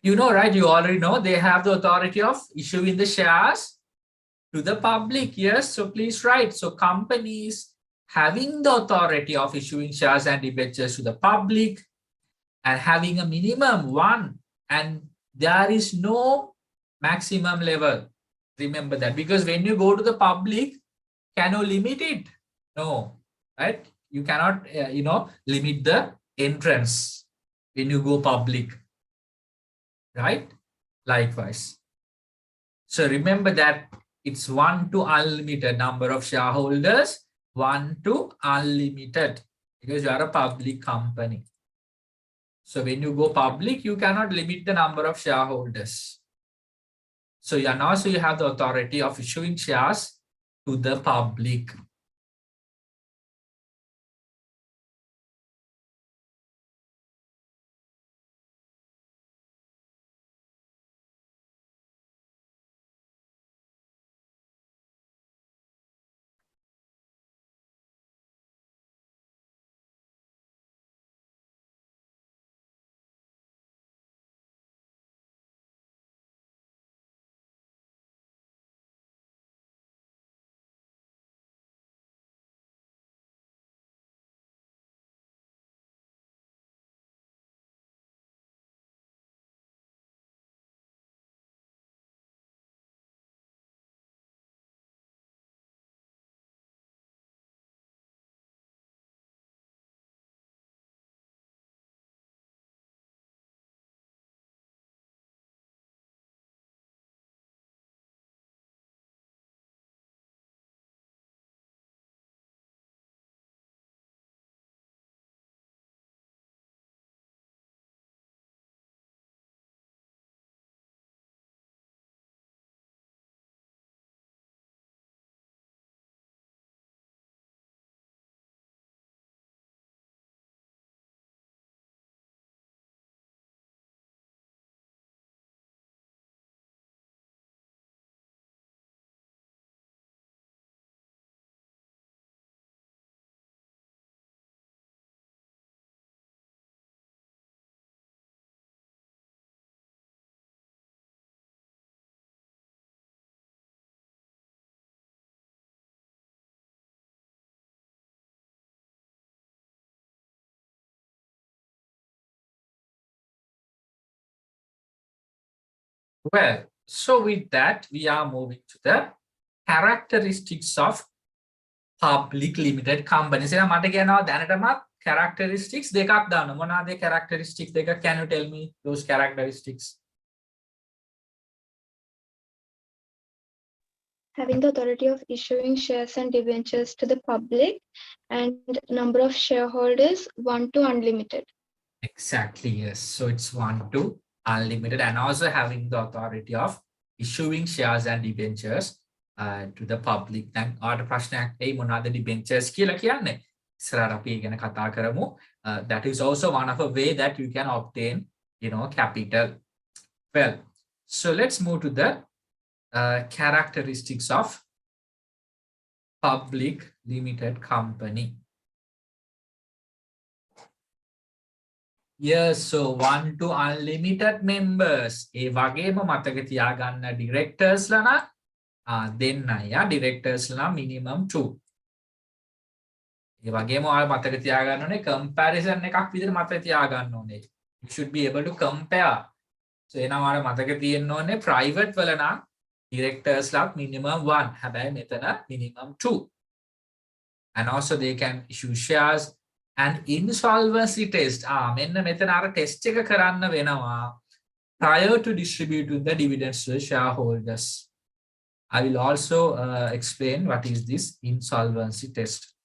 [SPEAKER 1] You know, right? You already know they have the authority of issuing the shares To the public, yes. So please write. So companies having the authority of issuing shares and debentures to the public and having a minimum one, and there is no maximum level. Remember that, because when you go to the public, can you limit it? No, right? You cannot, limit the entrance when you go public, right? Likewise. So remember that it's 1 to unlimited number of shareholders, 1 to unlimited, because you are a public company. So when you go public, you cannot limit the number of shareholders. So also you have the authority of issuing shares to the public. Well, so with that, we are moving to the characteristics of public limited companies. එහෙනම් මට කියනවා දැනටමත් characteristics දෙකක් දාන්න. මොනවාද characteristics දෙක? Can you tell me those characteristics?
[SPEAKER 2] Having the authority of issuing shares and debentures to the public, and number of shareholders 1 to unlimited.
[SPEAKER 1] Exactly, yes. So it's 1 to unlimited, and also having the authority of issuing shares and debentures to the public. දැන් ආට ප්‍රශ්නයක් එයි මොනවාද debentures කියලා කියන්නේ? ඉස්සරහට අපි ඒ ගැන කතා කරමු. That is also one of a way that you can obtain, capital. Well, so let's move to the characteristics of public limited company. Yes, so 1 to unlimited members. ඒ වගේම මතක තියාගන්න directors ලා නම් දෙන්නයි. Directors ලා නම් minimum 2. ඒ වගේම ඔයාලා මතක තියාගන්න ඕනේ comparison එකක් විදිහට මතක තියාගන්න ඕනේ. You should be able to compare. So එනවා ඔයාලා මතක තියෙන්න ඕනේ private වල නම් directors ලා minimum 1. හැබැයි මෙතන minimum 2. And also they can issue shares. And insolvency test. මෙන්න මෙතන අර test එක කරන්න වෙනවා prior to distributing the dividends to the shareholders. I will also explain what is this insolvency test.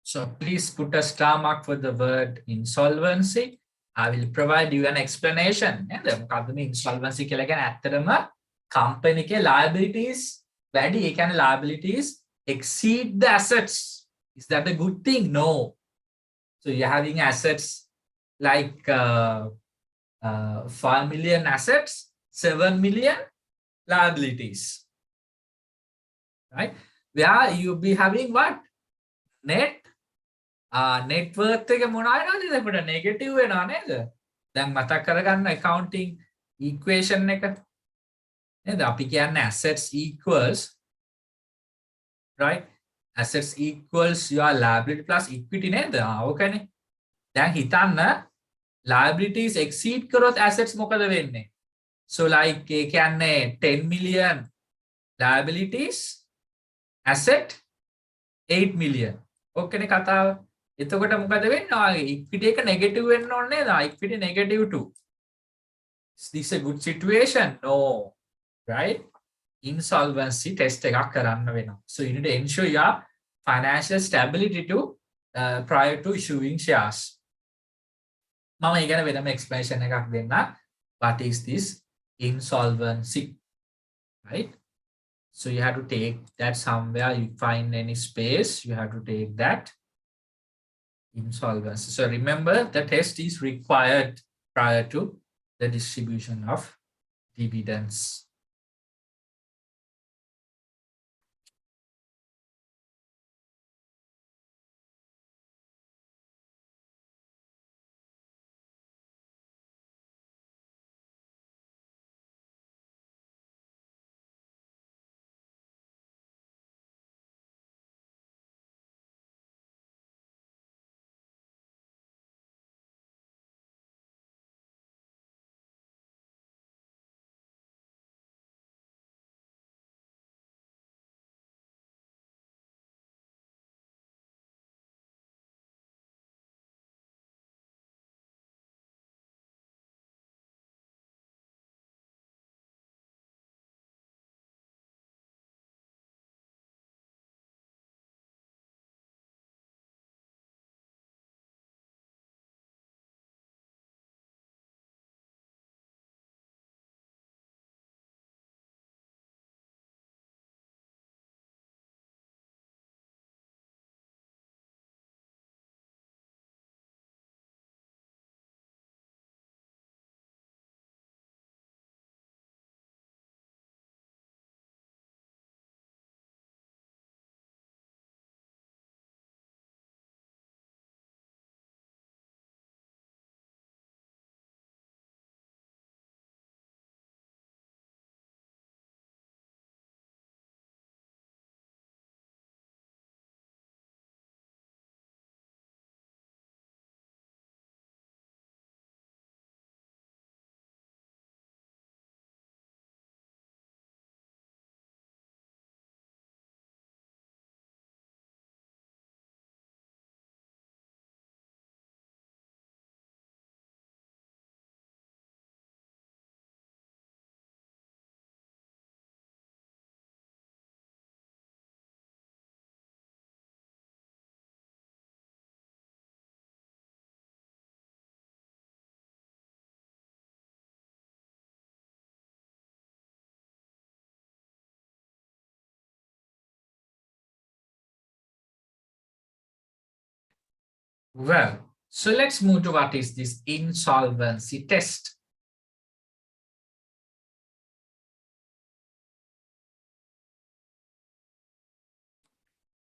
[SPEAKER 1] So please put a star mark for the word insolvency. I will provide you an explanation. And the insolvency කියලා කියන්නේ ඇත්තටම company එකේ liabilities වැඩි. ඒ කියන්නේ liabilities exceed the assets. Is that a good thing? No. So you're having assets like 5 million assets, 7 million liabilities. Right? Where you'll be having what? Net net worth එක මොනවා වෙනවද අපිට නෙගටිව් වෙනවා නේද? දැන් මතක් කරගන්න accounting equation එක නේද? අපි කියන්නේ assets equals, right? Assets equals your liability plus equity නේද? ඕකනේ. දැන් හිතන්න liabilities exceed කරොත් assets මොකද වෙන්නේ? So like ඒ කියන්නේ 10 million liabilities, asset 8 million. ඕකනේ කතාව. එතකොට මොකද වෙන්නේ? equity එක negative වෙන්න ඕනේ නේද? equity negative 2. Is this a good situation? No. Right? Insolvency test එකක් කරන්න වෙනවා. So you need to ensure your financial stability to prior to issuing shares. මම ඊගන වෙනම explanation එකක් දෙන්න. What is this insolvency? Right? So you have to take that somewhere. You find any space, you have to take that. Insolvency. So remember, the test is required prior to the distribution of dividends. Well, so let's move to what is this insolvency test.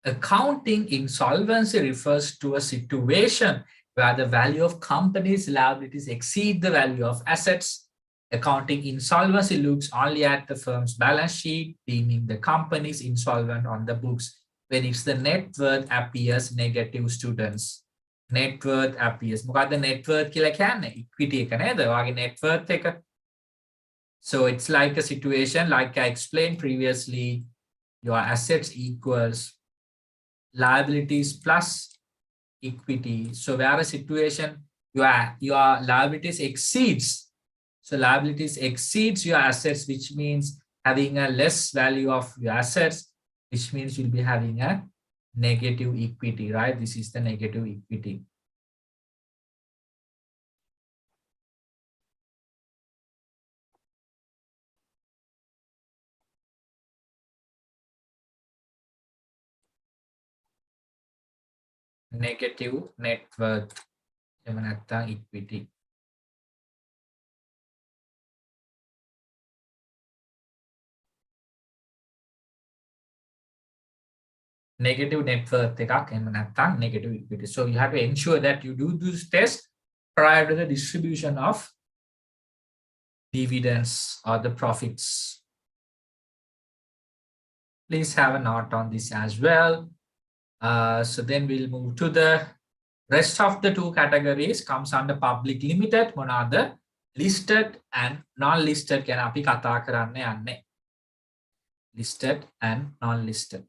[SPEAKER 1] Accounting insolvency refers to a situation where the value of company's liabilities exceed the value of assets. Accounting insolvency looks only at the firm's balance sheet, deeming the company is insolvent on the books when its the net worth appears negative, students. Net worth appears. මොකද්ද net worth කියලා කියන්නේ? equity එක නේද? ඔයාගේ net worth එක. So it's like a situation like I explained previously, your assets equals liabilities plus equity. So where a situation your liabilities exceeds. So liabilities exceeds your assets, which means having a less value of your assets, which means you'll be having a negative equity, right? This is the negative equity. Negative net worth, equity. Negative net worth negative equity. So you have to ensure that you do this test prior to the distribution of dividends or the profits. Please have a note on this as well. So then we'll move to the rest of the two categories comes under public limited, monada listed and non-listed. Can api kata karanne yanne. Listed and non-listed.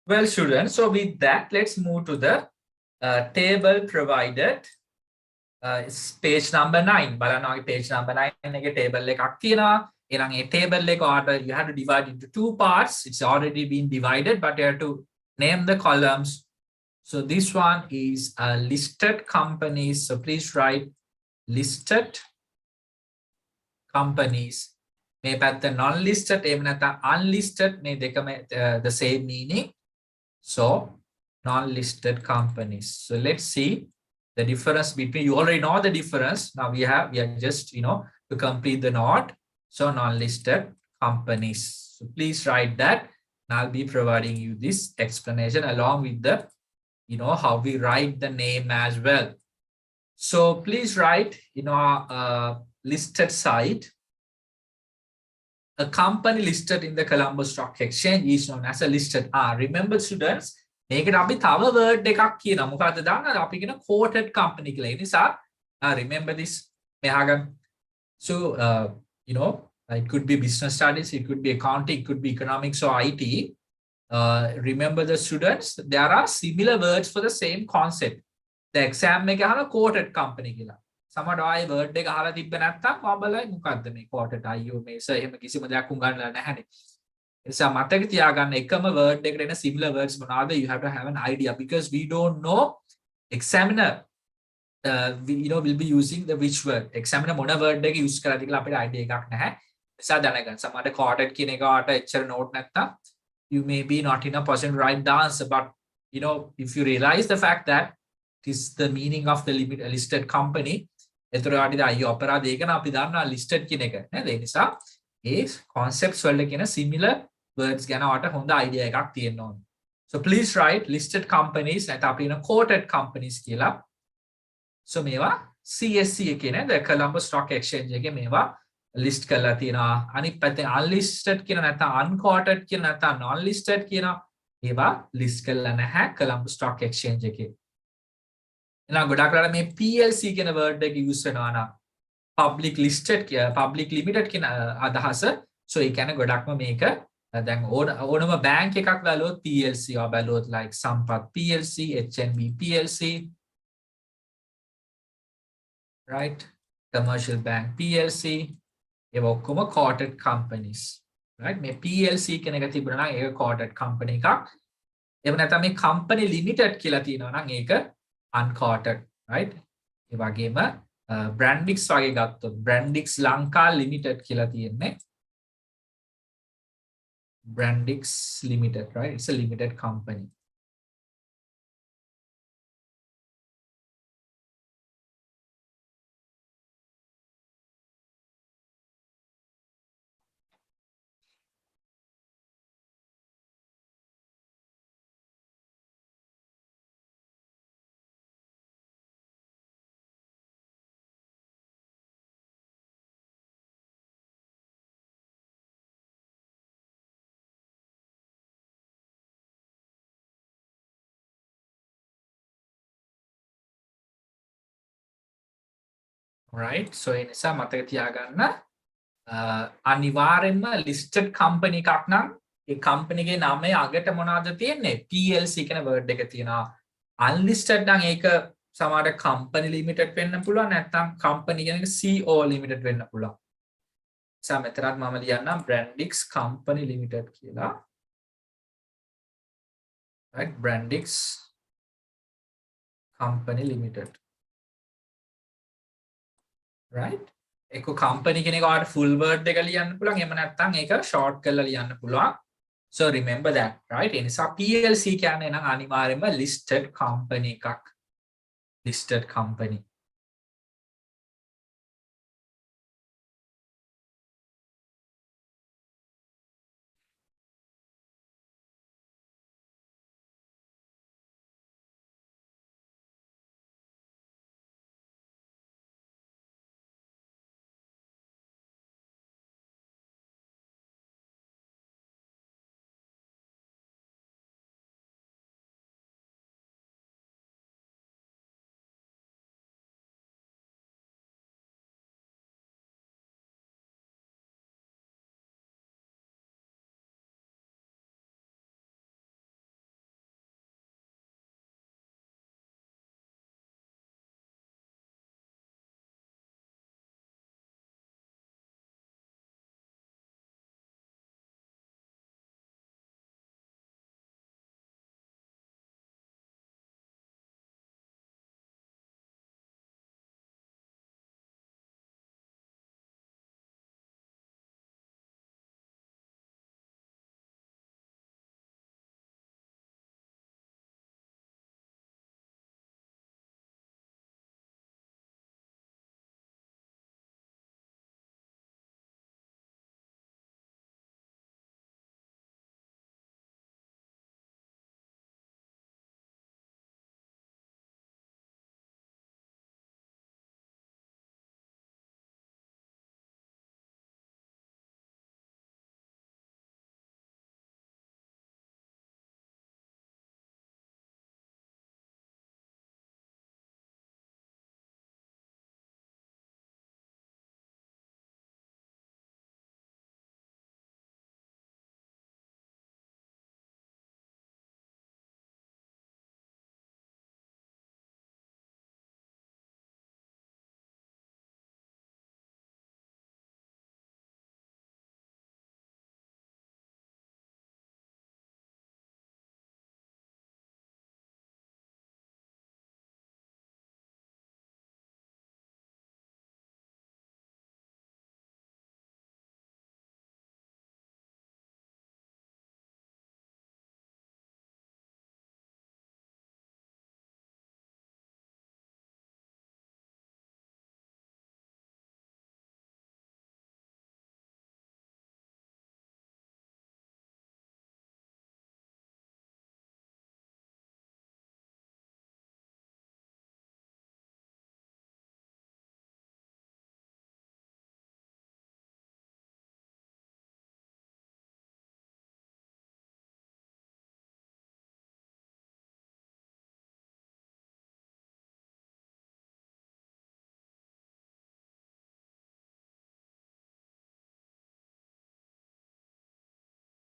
[SPEAKER 1] Well, students, so with that, let's move to the table provided. It's page number 9. Balana page number 9 එක table එකක් තියෙනවා. එහෙනම් ඒ table එක order you have to divide into two parts. It's already been divided, but you have to name the columns. So this one is listed companies. So please write listed companies. මේ පැත්ත non-listed, එහෙම නැත්නම් unlisted මේ දෙකම the same meaning. So non-listed companies. So let's see the difference between, you already know the difference. Now we are just, to complete the note. So non-listed companies. So please write that. And I'll be providing you this explanation along with the, how we write the name as well. So please write, listed side. A company listed in the Colombo Stock Exchange is known as a listed. Remember students, මේකට අපි තව word එකක් කියනවා. මොකක්ද දාන්න? අපි කියන quoted company කියලා. ඒ නිසා remember this මෙහාගන්න. So it could be business studies, it could be accounting, it could be economics or IT. Remember the students, there are similar words for the same concept. The exam එකේ අහන quoted company කියලා. සමහර අය word එක අහලා තිබ්බ නැත්නම් ඔබලයි මොකද්ද මේ quoted අයියෝ මේ සර් එහෙම කිසිම දෙයක් උගන්වලා නැහැනේ. ඒ නිසා මතක තියාගන්න එකම word එකට එන similar words මොනවාද, you have to have an idea because we don't know examiner will be using the which word. Examiner මොන word එක use කරාද කියලා අපිට idea එකක් නැහැ. ඒ නිසා දැනගන්න. සමහර quoted කියන එකට එච්චර note නැත්නම් you may be not in a position to write the answer, but if you realize the fact that it is the meaning of the listed company, එතකොට අයියෝ අපරාධ ඒක නම් අපි දන්නවා listed කියන එක නේද? ඒ නිසා ඒ concepts වල කියන similar words ගැන ඔයාලට හොඳ idea එකක් තියෙන්න ඕනේ. So please write listed companies නැත්නම් අපි කියන quoted companies කියලා. So මේවා CSE එකේ නේද? Colombo Stock Exchange එකේ මේවා list කරලා තියෙනවා. අනිත් පැත්තෙන් unlisted කියන නැත්නම් unquoted කියන නැත්නම් non listed කියන ඒවා list කරලා නැහැ කොළඹ stock exchange එකේ. එහෙනම් ගොඩක් වෙලාවට මේ PLC කියන word එක use වෙනවා නම් public listed public limited කියන අදහස. so ඒ කියන්නේ ගොඩක්ම මේක දැන් ඕනම බැංක් එකක් බැලුවොත් PLC or බැලුවොත් like Sampath PLC, HNB PLC, right? Commercial Bank PLC, ඒවා ඔක්කොම quoted companies, right? මේ PLC කියන එක තිබුණා නම් ඒක quoted company එකක්. එහෙම නැත්නම් මේ company limited කියලා තියෙනවා නම් ඒක unquoted, right? ඒ වගේම Brandix වගේ ගත්තොත් Brandix ලංකා limited කියලා තියෙන්නේ. Brandix Limited, right? It's a limited company. Right? So ඒ නිසා මතක තියාගන්න අනිවාර්යෙන්ම listed company එකක් නම් ඒ company ගේ නමේ අගට මොනවද තියෙන්නේ? PLC කියන word එක තියෙනවා. Unlisted නම් ඒක සමහරට company limited වෙන්න පුළුවන් නැත්නම් company කියන එක CO limited වෙන්න පුළුවන්. මෙතනත් මම ලියන්නම් Brandix Company Limited කියලා. right? Brandix Company Limited. right? එක company කෙනෙක් ඔයාලට full word එක ලියන්න පුළුවන්. එහෙම නැත්නම් ඒක short කරලා ලියන්න පුළුවන්. So remember that, right? ඒ නිසා PLC කියන්නේ නම් අනිවාර්යයෙන්ම listed company එකක්. listed company.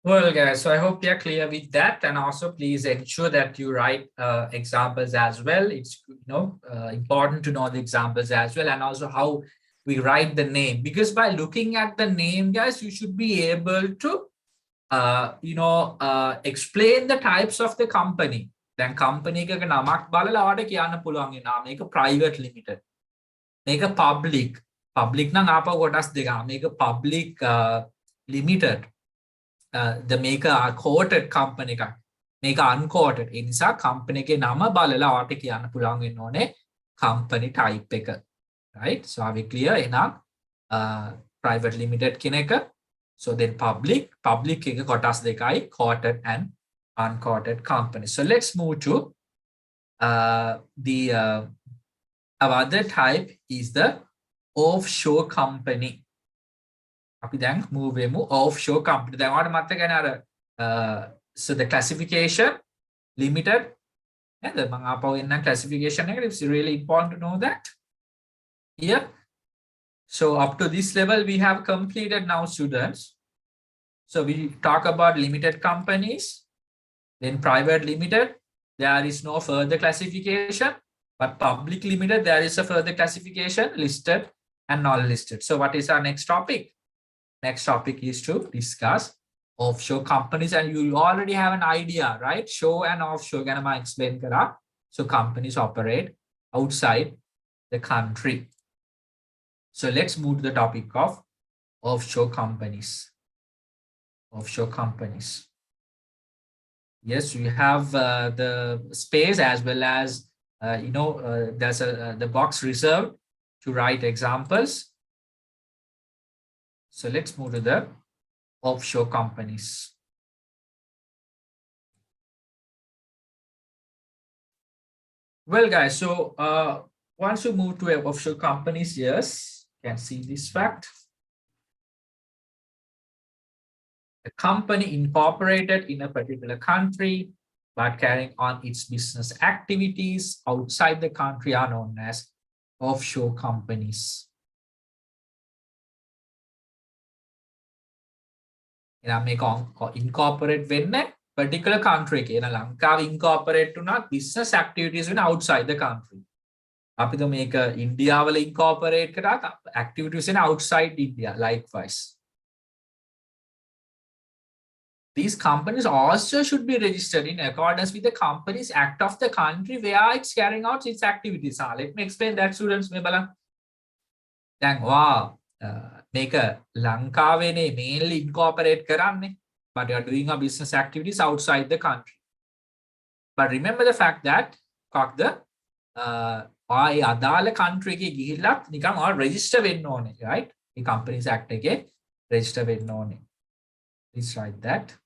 [SPEAKER 1] Well, guys, so I hope you're clear with that, and also please ensure that you write examples as well. It's important to know the examples as well, and also how we write the name, because by looking at the name, guys, you should be able to explain the types of the company. Then company එකක නමක් බලලා ඔයාලට කියන්න පුළුවන් වෙනවා මේක private limited. මේක public නම් ආපහු කොටස් දෙකක්. මේක public limited. The maker quoted company එකක්. මේක unquoted. ඒ නිසා company එකේ නම බලලා ඔයාලට කියන්න පුළුවන් වෙන්න ඕනේ company type එක. Right? So are we clear? එහෙනම් private limited කියන එක. So then public එක කොටස් දෙකයි, quoted and unquoted company. So let's move to our other type is the offshore company. අපි දැන් move වෙමු offshore company. දැන් ඔයාලට මතකනේ අර so the classification limited and the මම ආපහු එන්න classification එකට. It's really important to know that. Here. So up to this level, we have completed now, students. So we talk about limited companies, then private limited. There is no further classification, but public limited, there is a further classification, listed and non-listed. So what is our next topic? Next topic is to discuss offshore companies, and you already have an idea, right? Shore and offshore, gonna explain kara. So companies operate outside the country. So let's move to the topic of offshore companies. Offshore companies. Yes, we have the space as well as there's the box reserved to write examples. So let's move to the offshore companies. Well, guys, so once you move to offshore companies, yes, you can see this fact. A company incorporated in a particular country but carrying on its business activities outside the country are known as offshore companies. එනම් මේක incorporate වෙන්නේ particular country එකේ. එන ලංකාව incorporate වුණා business activities වෙන outside the country. අපි તો මේක ඉන්දියාවල incorporate කරා activities වෙන outside India likewise. These companies also should be registered in accordance with the Companies Act of the country where it's carrying out its activities. Let me explain that, students. Then, wow, make a Lankavene mainly incorporate karane, but you are doing a business activities outside the country. But remember the fact that the අදාළ country එකේ ගිහිල්ලත් නිකන් ඔයාලා register වෙන්න ඕනේ, right? මේ Companies Act එකේ register වෙන්න ඕනේ. Please write that.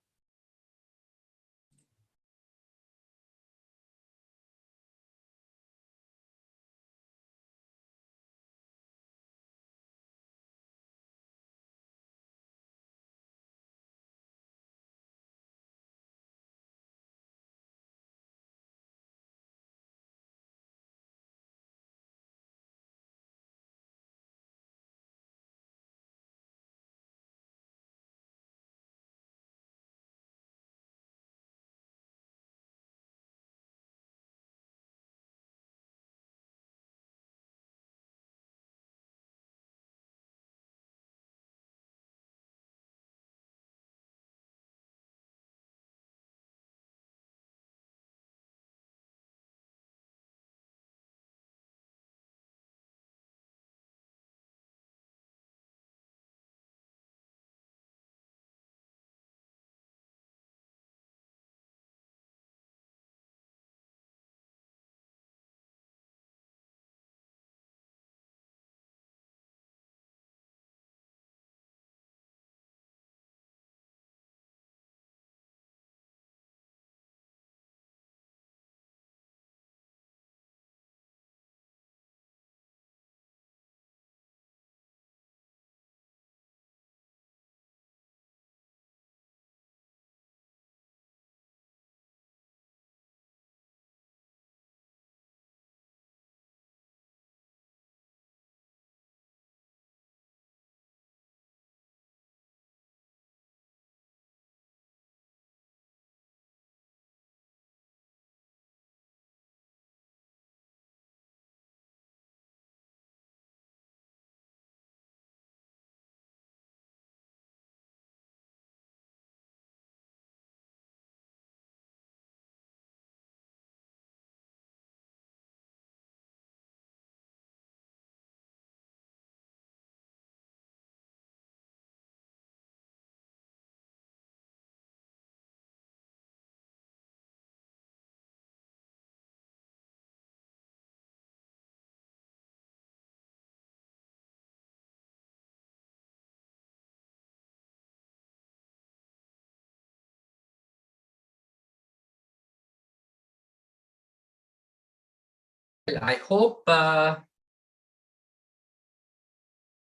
[SPEAKER 1] I hope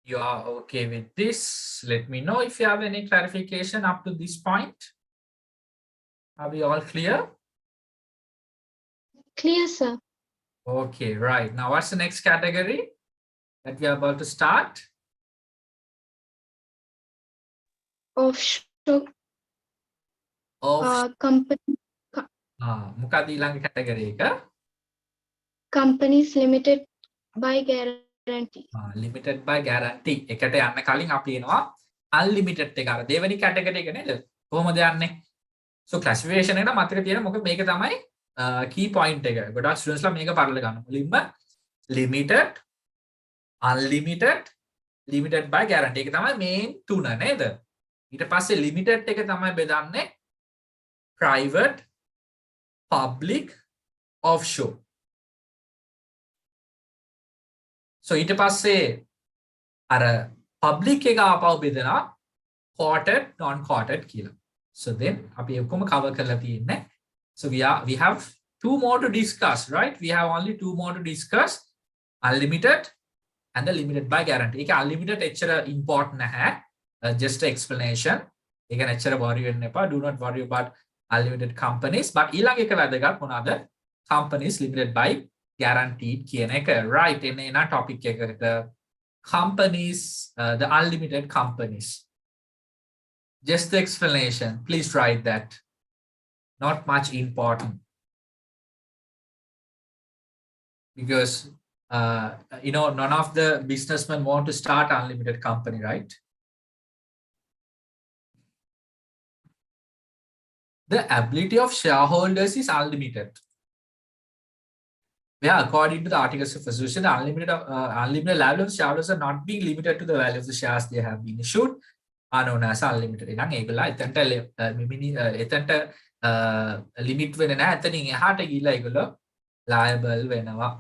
[SPEAKER 1] you are okay with this. Let me know if you have any clarification up to this point. Are we all clear?
[SPEAKER 2] Clear, sir.
[SPEAKER 1] Okay, right. Now, what's the next category that we are about to start?
[SPEAKER 2] Offshore
[SPEAKER 1] Of
[SPEAKER 2] company
[SPEAKER 1] මොකක්ද ඊළඟ category එක?
[SPEAKER 2] companies limited by guarantee.
[SPEAKER 1] Limited by guarantee. එකට යන්න කලින් අපි එනවා unlimited එක. අර දෙවෙනි category එක නේද? කොහොමද යන්නේ? So classification එකට මතක තියෙන මොකද මේක තමයි key point එක. ගොඩක් students ලා මේක පරල ගන්නවා. මුලින්ම limited, unlimited, limited by guarantee. ඒක තමයි main තුන නේද? ඊට පස්සේ limited එක තමයි බෙදන්නේ private, public, offshore. So ඊට පස්සේ අර public එක ආපහු බෙදනවා quoted, non-quoted කියලා. So then අපි ඔක්කොම cover කරලා තියෙන්නේ. So we have two more to discuss, right? We have only two more to discuss, unlimited and the limited by guarantee. ඒක unlimited එච්චර important නැහැ. Just an explanation. ඒක එච්චර worry වෙන්න එපා. Do not worry about unlimited companies. But ඊළඟ එක වැදගත් මොනවාද? Companies limited by guaranteed කියන එක. Right, එන topic එකකට companies, the unlimited companies. Just the explanation. Please write that. Not much important. Because none of the businessmen want to start unlimited company, right? The ability of shareholders is unlimited. Yeah, according to the articles of association, the unlimited level of shareholders are not being limited to the value of the shares they have been issued. Are known as unlimited. එනං ඒගොල්ලෝ එතනට limit වෙන්නේ නැහැ. එතනින් එහාට ගිහිල්ලා ඒගොල්ලෝ liable වෙනවා.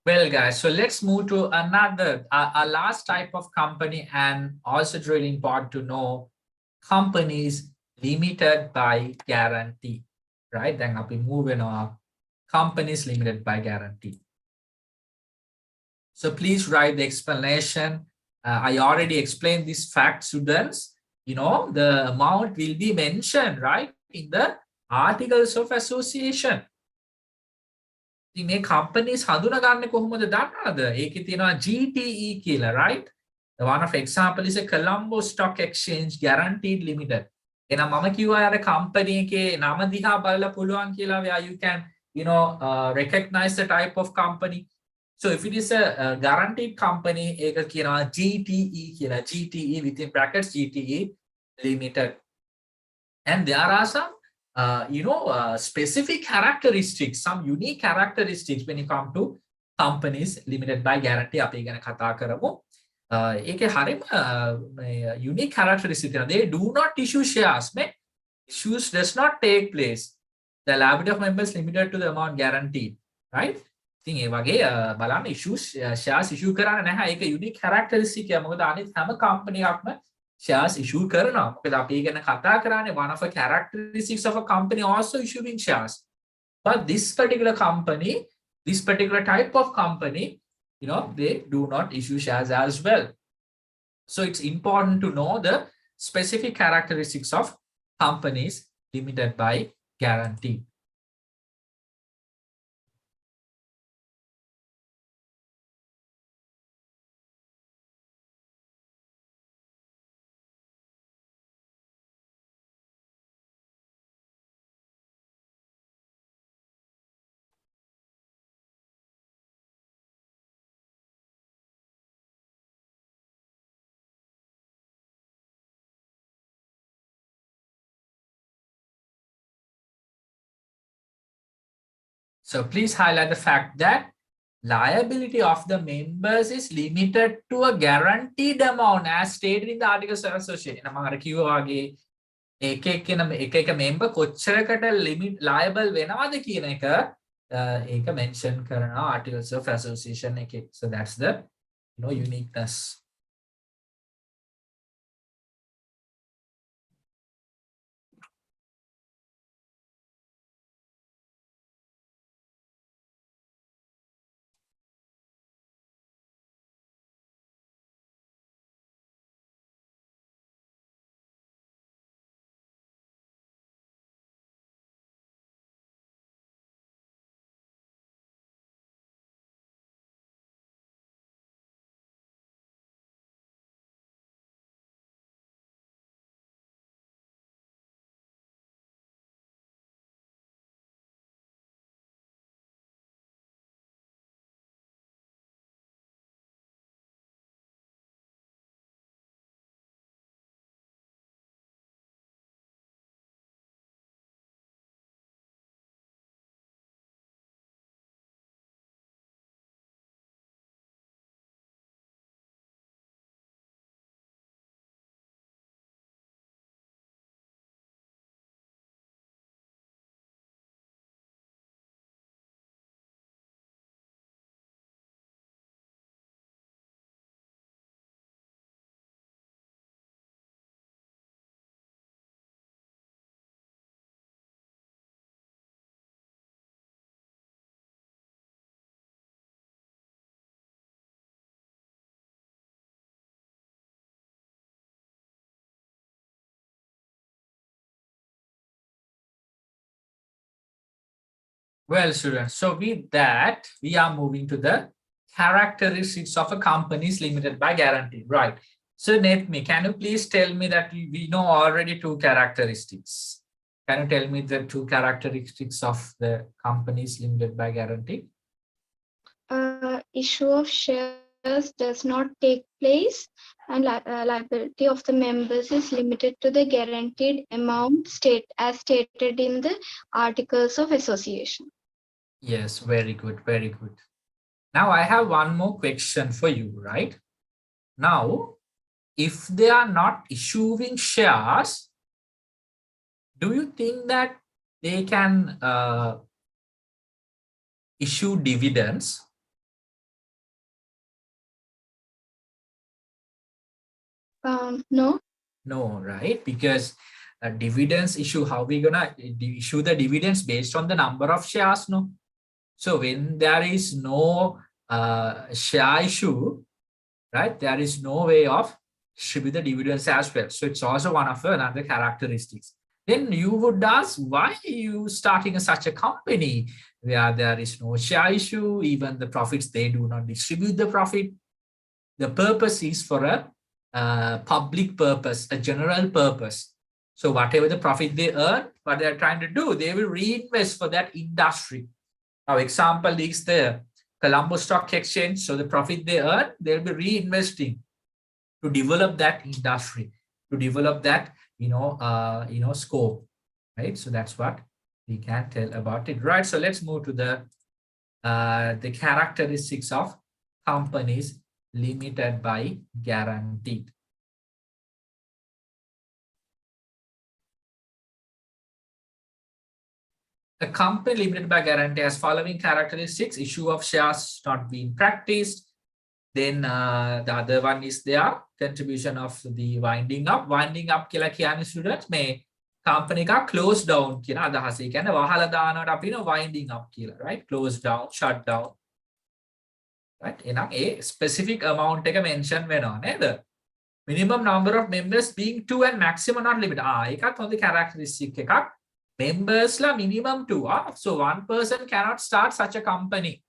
[SPEAKER 1] Well, guys, so let's move to another, a last type of company, and also it's really important to know companies limited by guarantee, right? Then I'll be moving on companies limited by guarantee. So please write the explanation. I already explained this fact, students. You know, the amount will be mentioned, right, in the articles of association. මේ companies හඳුනගන්නේ කොහොමද දන්නවද? ඒකේ තියෙනවා GTE කියලා, right? The one of example is a Colombo Stock Exchange Guaranteed Limited. එහෙනම් මම කිව්වා අර company එකේ නම දිහා බලලා පුළුවන් කියලා, where you can, you know, recognize the type of company. So if it is a guaranteed company, ඒක කියනවා GTE කියලා. GTE within brackets GTE Limited. And there are some specific characteristics, some unique characteristics when you come to companies limited by guarantee. අපි ගැන කතා කරමු. ඒකේ හරිම unique characteristics. They do not issue shares. Issues does not take place. The liability of members limited to the amount guaranteed, right? ඉතින් ඒ වගේ බලන්න issues shares issue කරන්නේ නැහැ. ඒක unique characteristic එක. මොකද අනිත් හැම company එකක්ම shares issue කරනවා. මොකද අපි ගැන කතා කරන්නේ one of the characteristics of a company also issuing shares. But this particular company, this particular type of company, you know, they do not issue shares as well. So it's important to know the specific characteristics of companies limited by guarantee. So please highlight the fact that liability of the members is limited to a guaranteed amount as stated in the articles of association. මම අර කිව්වා වගේ එක member කොච්චරකට limit liable වෙනවද කියන එක ඒක mention කරනවා articles of association එකේ. So that's the, you know, uniqueness. Well, students, so with that, we are moving to the characteristics of a company's limited by guarantee, right? So Netmi, can you please tell me that we know already two characteristics? Can you tell me the two characteristics of the company's limited by guarantee?
[SPEAKER 2] Issue of shares does not take place, and liability of the members is limited to the guaranteed amount as stated in the articles of association.
[SPEAKER 1] Yes, very good, very good. Now I have one more question for you, right? Now, if they are not issuing shares, do you think that they can issue dividends?
[SPEAKER 2] No.
[SPEAKER 1] No, right? Because dividends issue, how we gonna issue the dividends based on the number of shares? No. So when there is no share issue, right? There is no way of distribute the dividends as well. So it's also one of another characteristics. Then you would ask, why you starting such a company where there is no share issue, even the profits, they do not distribute the profit. The purpose is for a public purpose, a general purpose. So whatever the profit they earn, what they're trying to do, they will reinvest for that industry. Now, example is the Colombo Stock Exchange. So the profit they earn, they'll be reinvesting to develop that industry, to develop that scope, right? So that's what we can tell about it, right? So let's move to the characteristics of companies limited by guaranteed. A company limited by guarantee has following characteristics: issue of shares not being practiced. Then the other one is their contribution of the winding up. Winding up කියලා කියන්නේ students මේ company එක close down කියන අදහස. ඒ කියන්නේ වහලා දානවට අපි winding up කියලා, right? Close down, shut down. Right? එහෙනම් ඒ specific amount එක mention වෙනවා නේද? Minimum number of members being 2 and maximum not limited. ඒකත් හොඳ characteristic එකක්. Members la minimum 2. So one person cannot start such a company.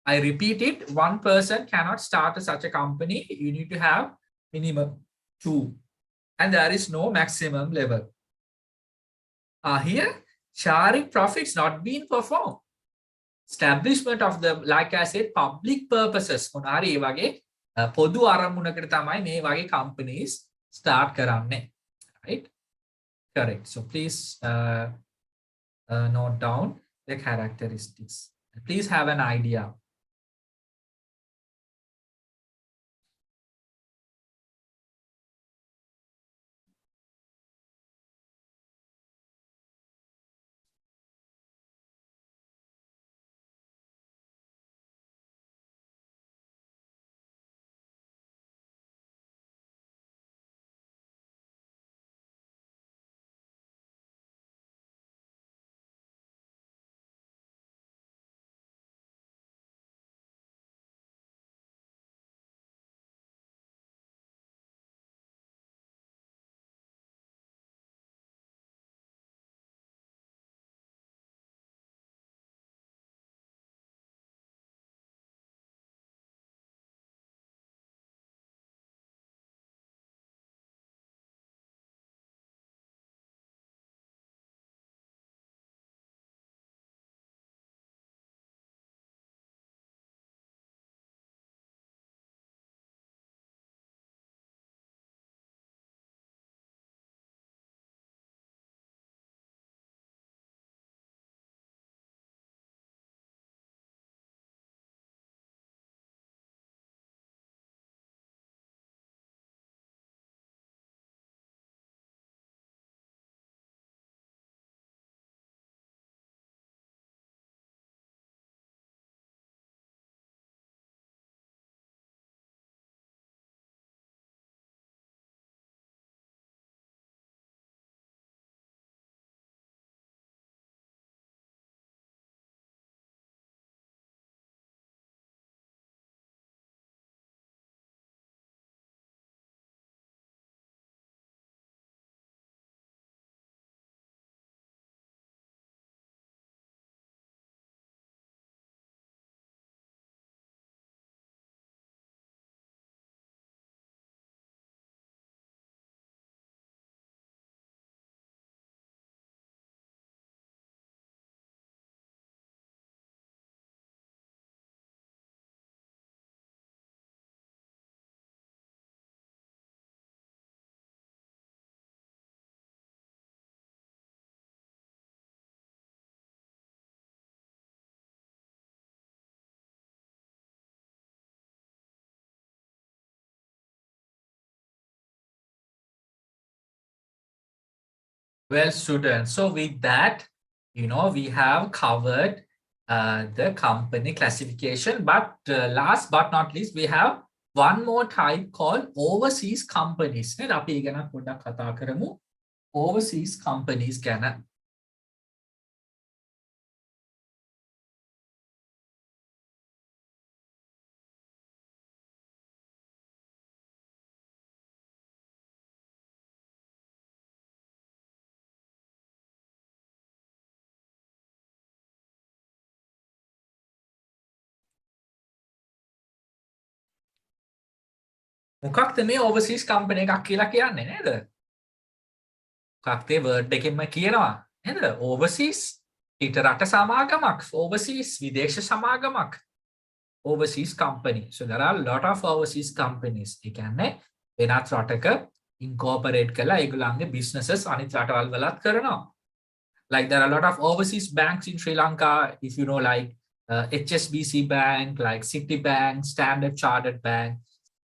[SPEAKER 1] I repeat it, one person cannot start such a company. You need to have minimum 2. And there is no maximum level. Here, sharing profits not being performed. Establishment of the, like I said, public purposes. මොනාරි ඒ වගේ පොදු අරමුණකට තමයි මේ වගේ companies start කරන්නේ. Right? Correct. So please note down the characteristics. Please have an idea. Well, students, so with that, we have covered the company classification, but last but not least, we have one more type called overseas companies. අපි ගැන පොඩ්ඩක් කතා කරමු. Overseas companies ගැන. මොකක්ද මේ overseas company එකක් කියලා කියන්නේ නේද? මොකක්ද ඒ word එකෙන්ම කියනවා නේද? overseas ඊට රට සමාගමක්, overseas විදේශ සමාගමක්, overseas company. So there are a lot of overseas companies. ඒ කියන්නේ වෙනත් රටක incorporate කරලා ඒගොල්ලන්ගේ businesses අනිත් රටවල් වලත් කරනවා. Like there are a lot of overseas banks in Sri Lanka, if you know, like HSBC Bank, like Citibank, Standard Chartered Bank.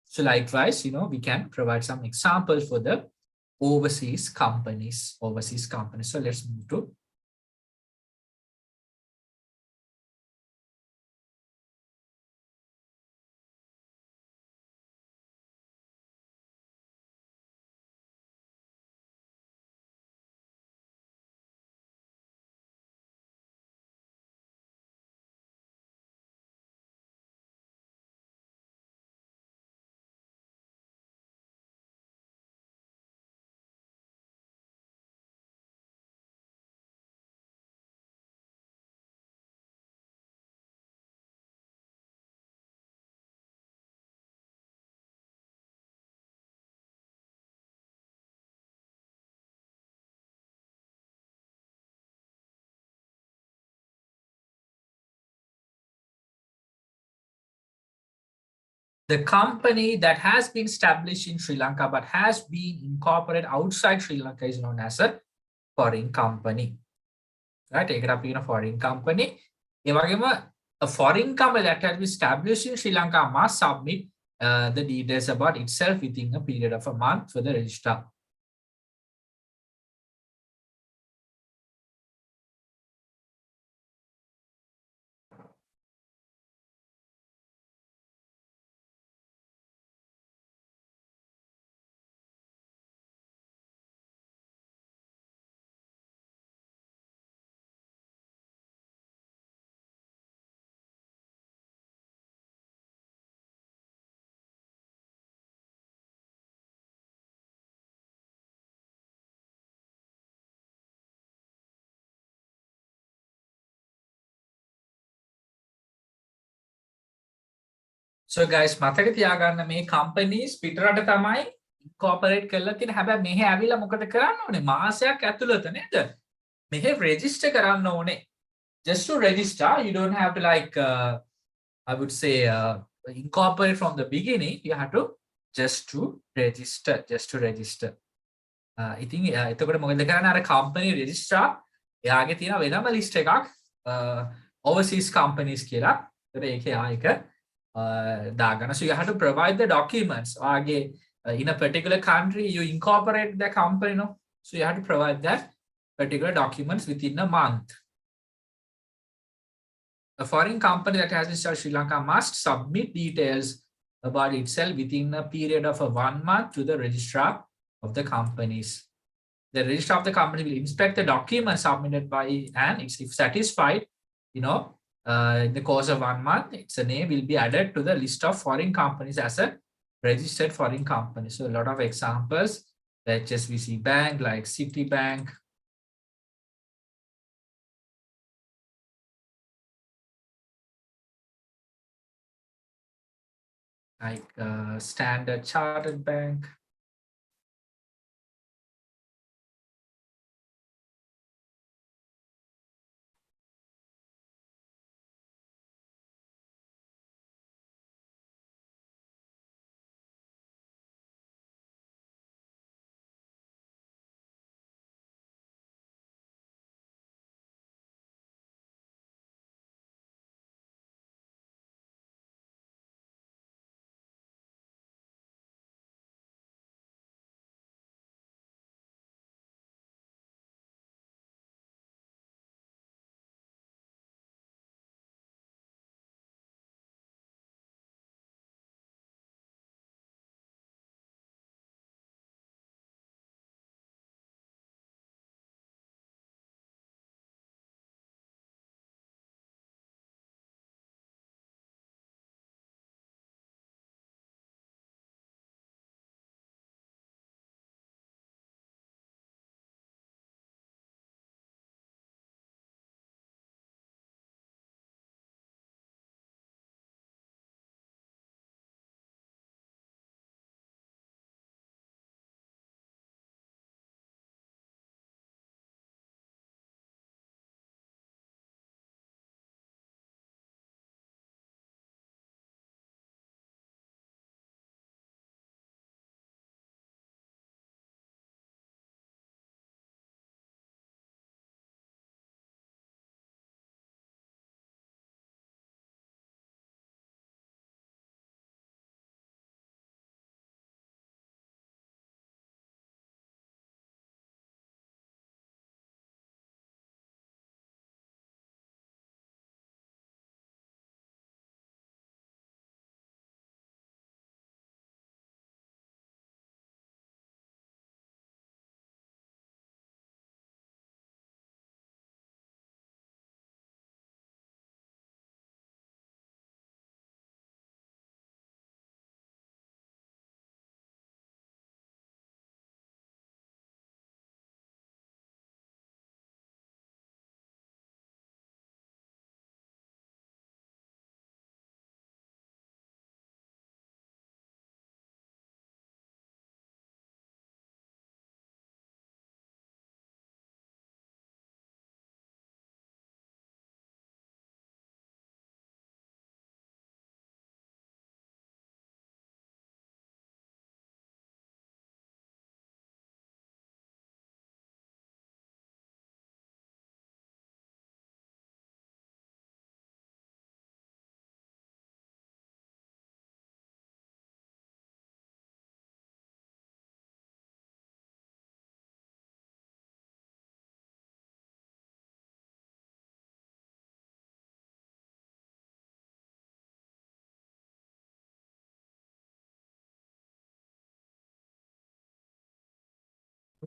[SPEAKER 1] So likewise, we can provide some examples for the overseas companies. So let's move to the company that has been established in Sri Lanka but has been incorporated outside Sri Lanka is known as a foreign company. Right? ඒකට අපි කියන foreign company. ඒ වගේම a foreign company that has been established in Sri Lanka must submit the details about itself within a period of a month for the registrar. So guys, මතක තියාගන්න මේ companies පිටරට තමයි incorporate කරලා තියෙන. හැබැයි මෙහෙ ඇවිල්ලා මොකද කරන්න ඕනේ? මාසයක් ඇතුළත නේද? මෙහෙ register කරන්න ඕනේ. Just to register, you don't have to like I would say incorporate from the beginning. You have to just to register. ඉතින් එතකොට මොකද කරන්නේ? අර company registrar එයාගේ තියෙන වෙනම list එකක් overseas companies කියලා. ඒතර ඒකේ ආයක දාගන්න. So you have to provide the documents. In a particular country, you incorporate the company, no? So you have to provide that particular documents within a month. A foreign company that has registered Sri Lanka must submit details about itself within a period of 1 month to the registrar of the companies. The registrar of the company will inspect the documents submitted by and if satisfied, in the course of 1 month, its name will be added to the list of foreign companies as a registered foreign company. So a lot of examples, the HSBC Bank, like Citibank, like Standard Chartered Bank.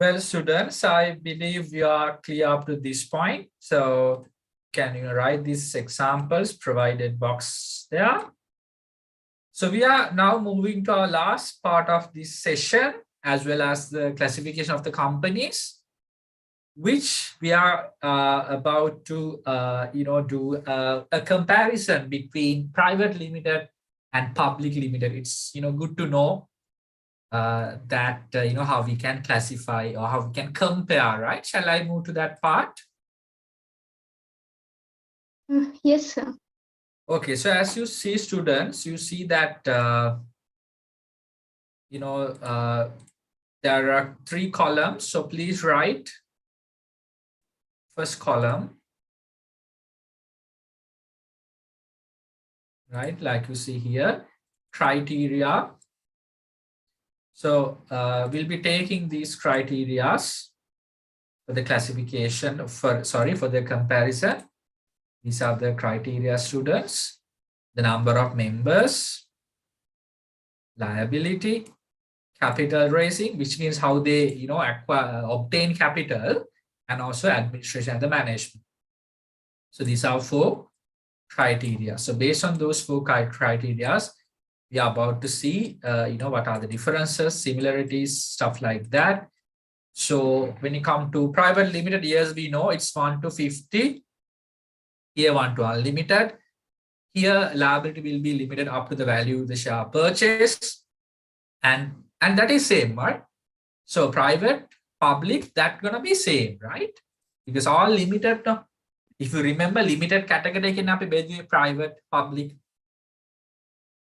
[SPEAKER 1] Well, students, I believe you are clear up to this point. So can you write these examples provided box there? So we are now moving to our last part of this session, as well as the classification of the companies, which we are about to do a comparison between private limited and public limited. It's good to know that how we can classify or how we can compare, right? Shall I move to that part?
[SPEAKER 2] Yes, sir.
[SPEAKER 1] Okay, so as you see, students, you see that there are 3 columns. So please write first column, right? Like you see here, criteria. So we'll be taking these criterias for the classification for the comparison. These are the criteria, students: the number of members, liability, capital raising, which means how they obtain capital, and also administration and the management. So these are 4 criteria. So based on those 4 criteria, we are about to see what are the differences, similarities, stuff like that. So when you come to private limited, yes, we know it's 1 to 50. Here 1 to unlimited. Here liability will be limited up to the value of the share purchase, and that is same, right? So private, public, that's gonna be same, right? Because all limited. If you remember, limited category can be private, public.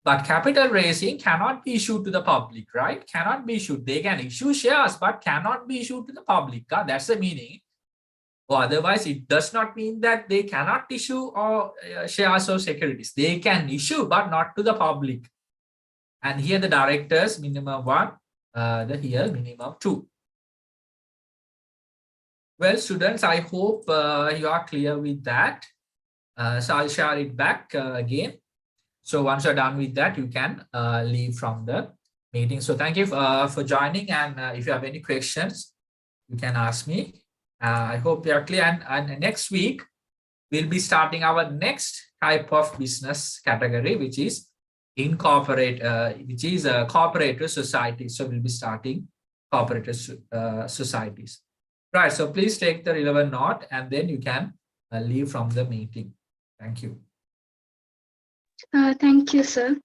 [SPEAKER 1] But capital raising cannot be issued to the public, right? Cannot be issued. They can issue shares, but cannot be issued to the public. That's the meaning. Or otherwise, it does not mean that they cannot issue or shares or securities. They can issue, but not to the public. And here the directors, minimum 1, here minimum 2. Well, students, I hope you are clear with that. So I'll share it back again. So once you're done with that, you can leave from the meeting. So thank you for joining. And if you have any questions, you can ask me. I hope you are clear. And next week, we'll be starting our next type of business category, which is cooperative society. So we'll be starting cooperative societies. Right. So please take the relevant note, and then you can leave from the meeting. Thank you.
[SPEAKER 2] Thank you, sir.